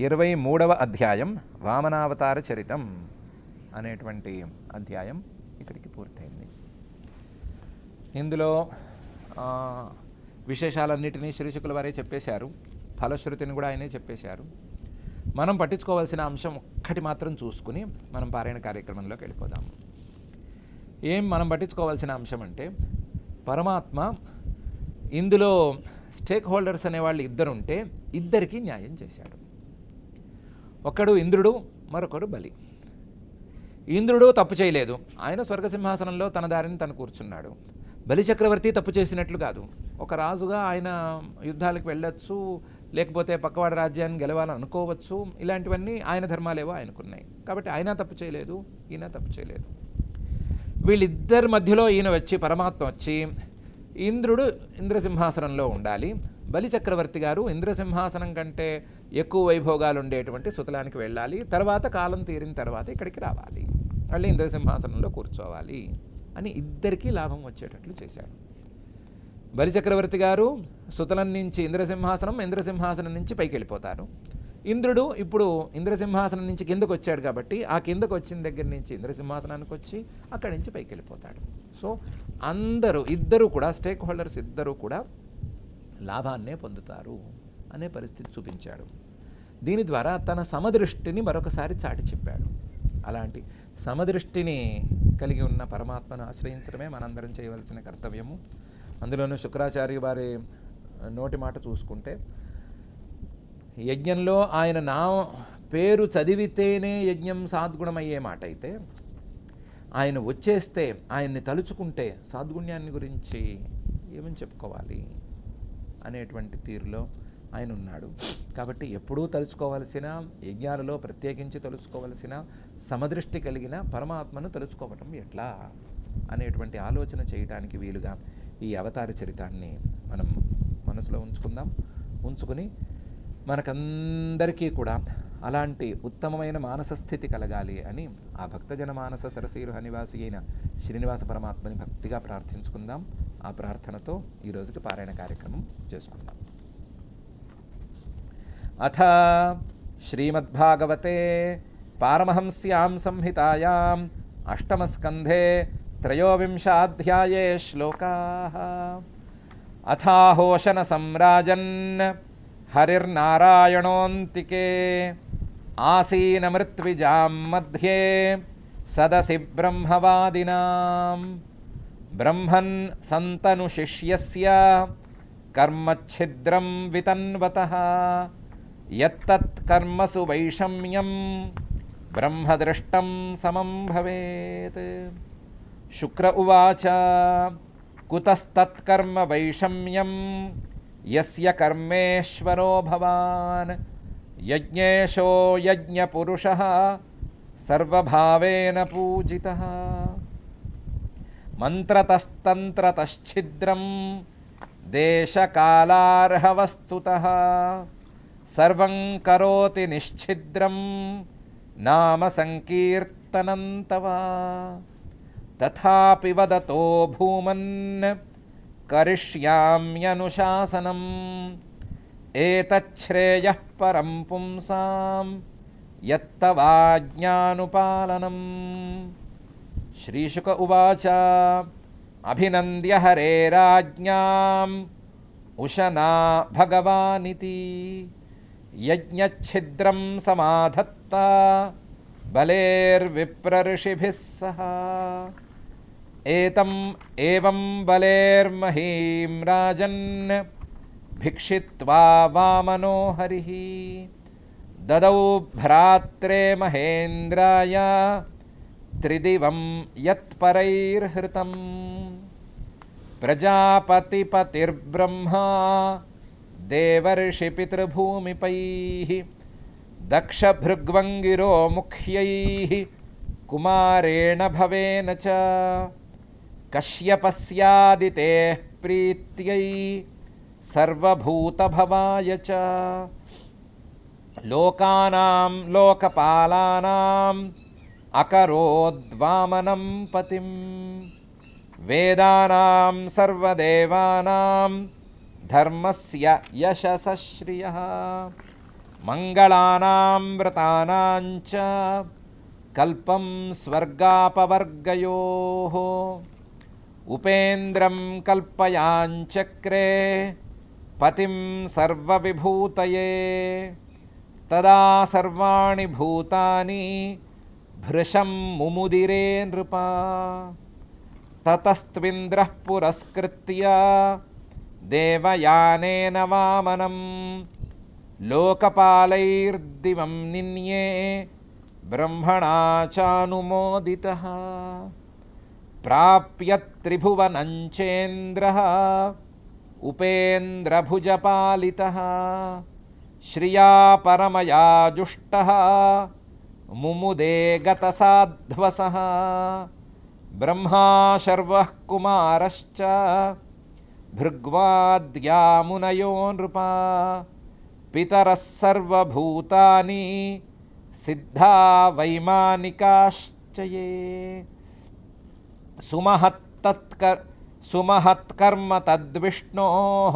Speaker 1: 23వ అధ్యాయం వామనావతార చరితం అనేటువంటి అధ్యాయం ఇక్కడికి పూర్తయింది. ఇందులో విశేషాలన్నిటినీ శ్రీ శుక్ల వారే చెప్పేశారు, ఫలశ్రుతిని కూడా ఆయనే చెప్పేశారు. మనం పట్టించుకోవాల్సిన అంశం ఒక్కటి మాత్రం చూసుకుని మనం పారాయణ కార్యక్రమంలోకి వెళ్ళిపోదాము. మనం పట్టించుకోవాల్సిన అంశం అంటే, పరమాత్మ ఇందులో స్టేక్ హోల్డర్స్ అనేవాళ్ళు ఇద్దరుంటే ఇద్దరికీ న్యాయం చేశాడు. ఒకడు ఇంద్రుడు, మరొకడు బలి. ఇంద్రుడు తప్పు చేయలేదు, ఆయన స్వర్గసింహాసనంలో తన దారిని తను కూర్చున్నాడు. బలిచక్రవర్తి తప్పు చేసినట్లు కాదు, ఒక రాజుగా ఆయన యుద్ధాలకు వెళ్ళొచ్చు, లేకపోతే పక్కవాడి రాజ్యాన్ని గెలవాలని అనుకోవచ్చు, ఇలాంటివన్నీ ఆయన ధర్మాలేవో ఆయనకున్నాయి. కాబట్టి ఆయన తప్పు చేయలేదు, ఈయన తప్పు చేయలేదు. వీళ్ళిద్దరి మధ్యలో ఈయన వచ్చి, పరమాత్మ వచ్చి, ఇంద్రుడు ఇంద్రసింహాసనంలో ఉండాలి, బలిచక్రవర్తి గారు ఇంద్రసింహాసనం కంటే ఎక్కువ వైభోగాలు ఉండేటువంటి సుతలానికి వెళ్ళాలి, తర్వాత కాలం తీరిన తర్వాత ఇక్కడికి రావాలి, మళ్ళీ ఇంద్రసింహాసనంలో కూర్చోవాలి అని ఇద్దరికీ లాభం వచ్చేటట్లు చేశాడు. బలిచక్రవర్తి గారు సుతలం నుంచి ఇంద్రసింహాసనం నుంచి పైకి వెళ్ళిపోతారు. ఇంద్రుడు ఇప్పుడు ఇంద్రసింహాసనం నుంచి కిందకు వచ్చాడు కాబట్టి ఆ కిందకు వచ్చిన దగ్గర నుంచి ఇంద్రసింహాసనానికి వచ్చి అక్కడి నుంచి పైకి వెళ్ళిపోతాడు. సో ఇద్దరు కూడా స్టేక్ హోల్డర్స్ ఇద్దరు కూడా లాభాన్నే పొందుతారు అనే పరిస్థితి చూపించాడు. దీని ద్వారా తన సమదృష్టిని మరొకసారి చాటి చెప్పాడు. అలాంటి సమదృష్టిని కలిగి ఉన్న పరమాత్మను ఆశ్రయించడమే మనందరం చేయవలసిన కర్తవ్యము. అందులోనూ శుక్రాచార్య వారి నోటి మాట చూసుకుంటే, యజ్ఞంలో ఆయన నా పేరు చదివితేనే యజ్ఞం సాద్గుణమయ్యే మాట అయితే, ఆయన వచ్చేస్తే ఆయన్ని తలుచుకుంటే సాద్గుణ్యాన్ని గురించి ఏమని చెప్పుకోవాలి అనేటువంటి తీరులో ఆయన ఉన్నాడు. కాబట్టి ఎప్పుడూ తలుచుకోవలసిన, యజ్ఞాలలో ప్రత్యేకించి తలుచుకోవలసిన, సమదృష్టి కలిగిన పరమాత్మను తలుచుకోవటం ఎట్లా అనేటువంటి ఆలోచన చేయటానికి వీలుగా ఈ అవతార చరితాన్ని మనం మనసులో ఉంచుకుని మనకందరికీ కూడా అలాంటి ఉత్తమమైన మానస స్థితి కలగాలి అని ఆ భక్తజన మానస సరసీరు నివాసి అయిన శ్రీనివాస పరమాత్మని భక్తిగా ప్రార్థించుకుందాం. ఆ ప్రార్థనతో ఈరోజుకి పారాయణ కార్యక్రమం చేసుకుందాం. अथ श्रीमद्भागवते पारमहंस्यां संहितायाम् अष्टमस्कन्धे त्रयोविंशाध्याये श्लोकाः। अथाहोशनसम्राजन् हरिर्नारायणोऽन्तिके आसीनमृत्विजां मध्ये सदसि ब्रह्मवादिनां ब्रह्मन् सन्तनुशिष्यस्य कर्मच्छिद्रं वितन्वतः यत्तत् कर्मसु वैषम्यं ब्रह्मदृष्टं समं भवेत्। शुक्र उवाच कुतस्तत्कर्म वैषम्यं यस्य कर्मेश्वरो भवान् यज्ञेशो यज्ञपुरुषः सर्वभावेन पूजितः मन्त्रतस्तन्त्रतश्छिद्रं देशकालार्हवस्तुतः सर्वं करोति निश्छिद्रं नाम संकीर्तनं तव तथापि वदतो भूमन् करिष्याम्यनुशासनम् एतच्छ्रेयः परं पुंसां यत्तवाज्ञानुपालनम्। श्रीशुक उवाच अभिनन्द्य हरेराज्ञाम् उशना भगवानिति यज्ञच्छिद्रं समाधत्ता बलेर्विप्रऋषिभिः सह एवं बलेर्महीं राजन् भिक्षित्वा वामनो हरिः ददौ भ्रात्रे महेन्द्राय त्रिदिवं यत्परैर्हृतम् प्रजापतिपतिर्ब्रह्मा देवर्षिपितृभूमिपैः दक्षभृग्वङ्गिरो मुख्यैः कुमारेण भवेन च कश्यपस्यादितेः प्रीत्यै सर्वभूतभवाय च लोकानां लोकपालानाम् अकरोद्वामनं पतिं वेदानां सर्वदेवानां धर्मस्य यशसः श्रियः मङ्गलानां व्रतानां च कल्पं स्वर्गापवर्गयोः उपेन्द्रं कल्पयाञ्चक्रे पतिं सर्वविभूतये तदा सर्वाणि भूतानि भृशं मुमुदिरे नृपा ततस्त्विन्द्रः पुरस्कृत्य देवयानेन वामनं लोकपालैर्दिवं निन्ये ब्रह्मणा चानुमोदितः प्राप्य त्रिभुवनं चेन्द्रः उपेन्द्रभुजपालितः श्रिया परमया जुष्टः मुमुदे गतसाध्वसः ब्रह्मा शर्वः कुमारश्च भृग्वाद्या मुनयो नृपा पितरः सर्वभूतानि सिद्धा वैमानिकाश्च ये सुमहत्कर्म तद्विष्णोः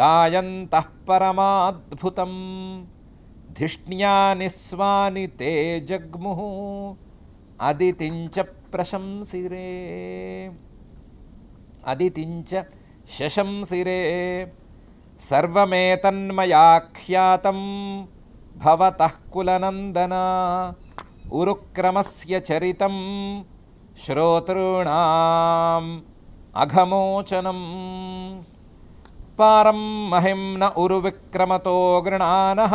Speaker 1: गायन्तः परमाद्भुतं धिष्ण्या निस्वानि ते जग्मुः अदितिञ्च प्रशंसिरे अदितिञ्च शशंसिरे सर्वमेतन्मयाख्यातं भवतः कुलनन्दना उरुक्रमस्य चरितं श्रोतॄणाम् अघमोचनं पारं महिं न उरुविक्रमतो गृणानः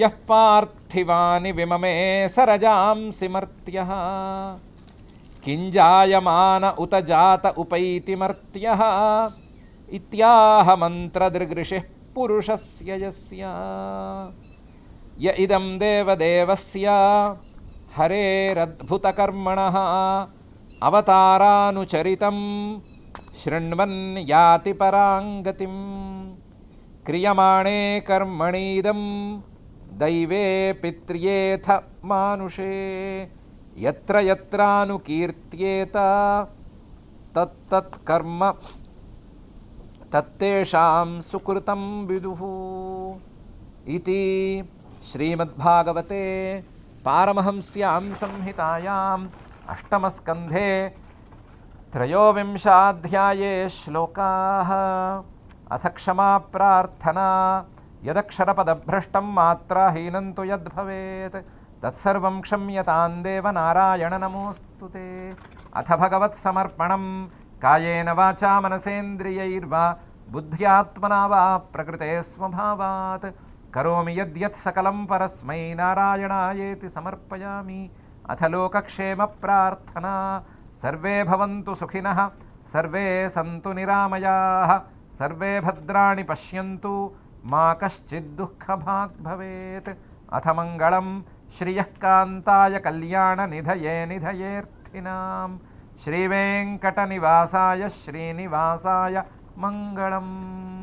Speaker 1: यः पार्थिवानि विममे सरजांसि मर्त्यः किञ्जायमान उत जात उपैति मर्त्यः इत्याह मन्त्रदृगृषिः पुरुषस्य यस्य य इदं देवदेवस्य हरेरद्भुतकर्मणः अवतारानुचरितं शृण्वन् याति पराङ्गतिं क्रियमाणे कर्मणीदं दैवे पित्र्येथ मानुषे यत्र यत्रानुकीर्त्येत तत्तत्कर्म तत्तेषां सुकृतं विदुः। इति श्रीमद्भागवते पारमहंस्यां संहितायाम् अष्टमस्कन्धे त्रयोविंशाध्याये श्लोकाः। अथ क्षमा प्रार्थना। यदक्षरपदभ्रष्टं मात्राहीनं तु यद्भवेत् तत्सर्वं क्षम्यतां देव नारायण नमोऽस्तु ते। अथ भगवत्समर्पणं कायेन वाचा मनसेन्द्रियैर्वा बुद्ध्यात्मना वा प्रकृते स्वभावात् करोमि यद्यत् सकलं परस्मै नारायणायेति समर्पयामि। अथ लोकक्षेमप्रार्थना। सर्वे भवन्तु सुखिनः सर्वे सन्तु निरामयाः सर्वे भद्राणि पश्यन्तु मा कश्चित् दुःखभाग् भवेत्। अथ मङ्गलं श्रियः कान्ताय कल्याणनिधये निधयेऽर्थिनां श्रीवेङ्कटनिवासाय श्रीनिवासाय मङ्गलम्।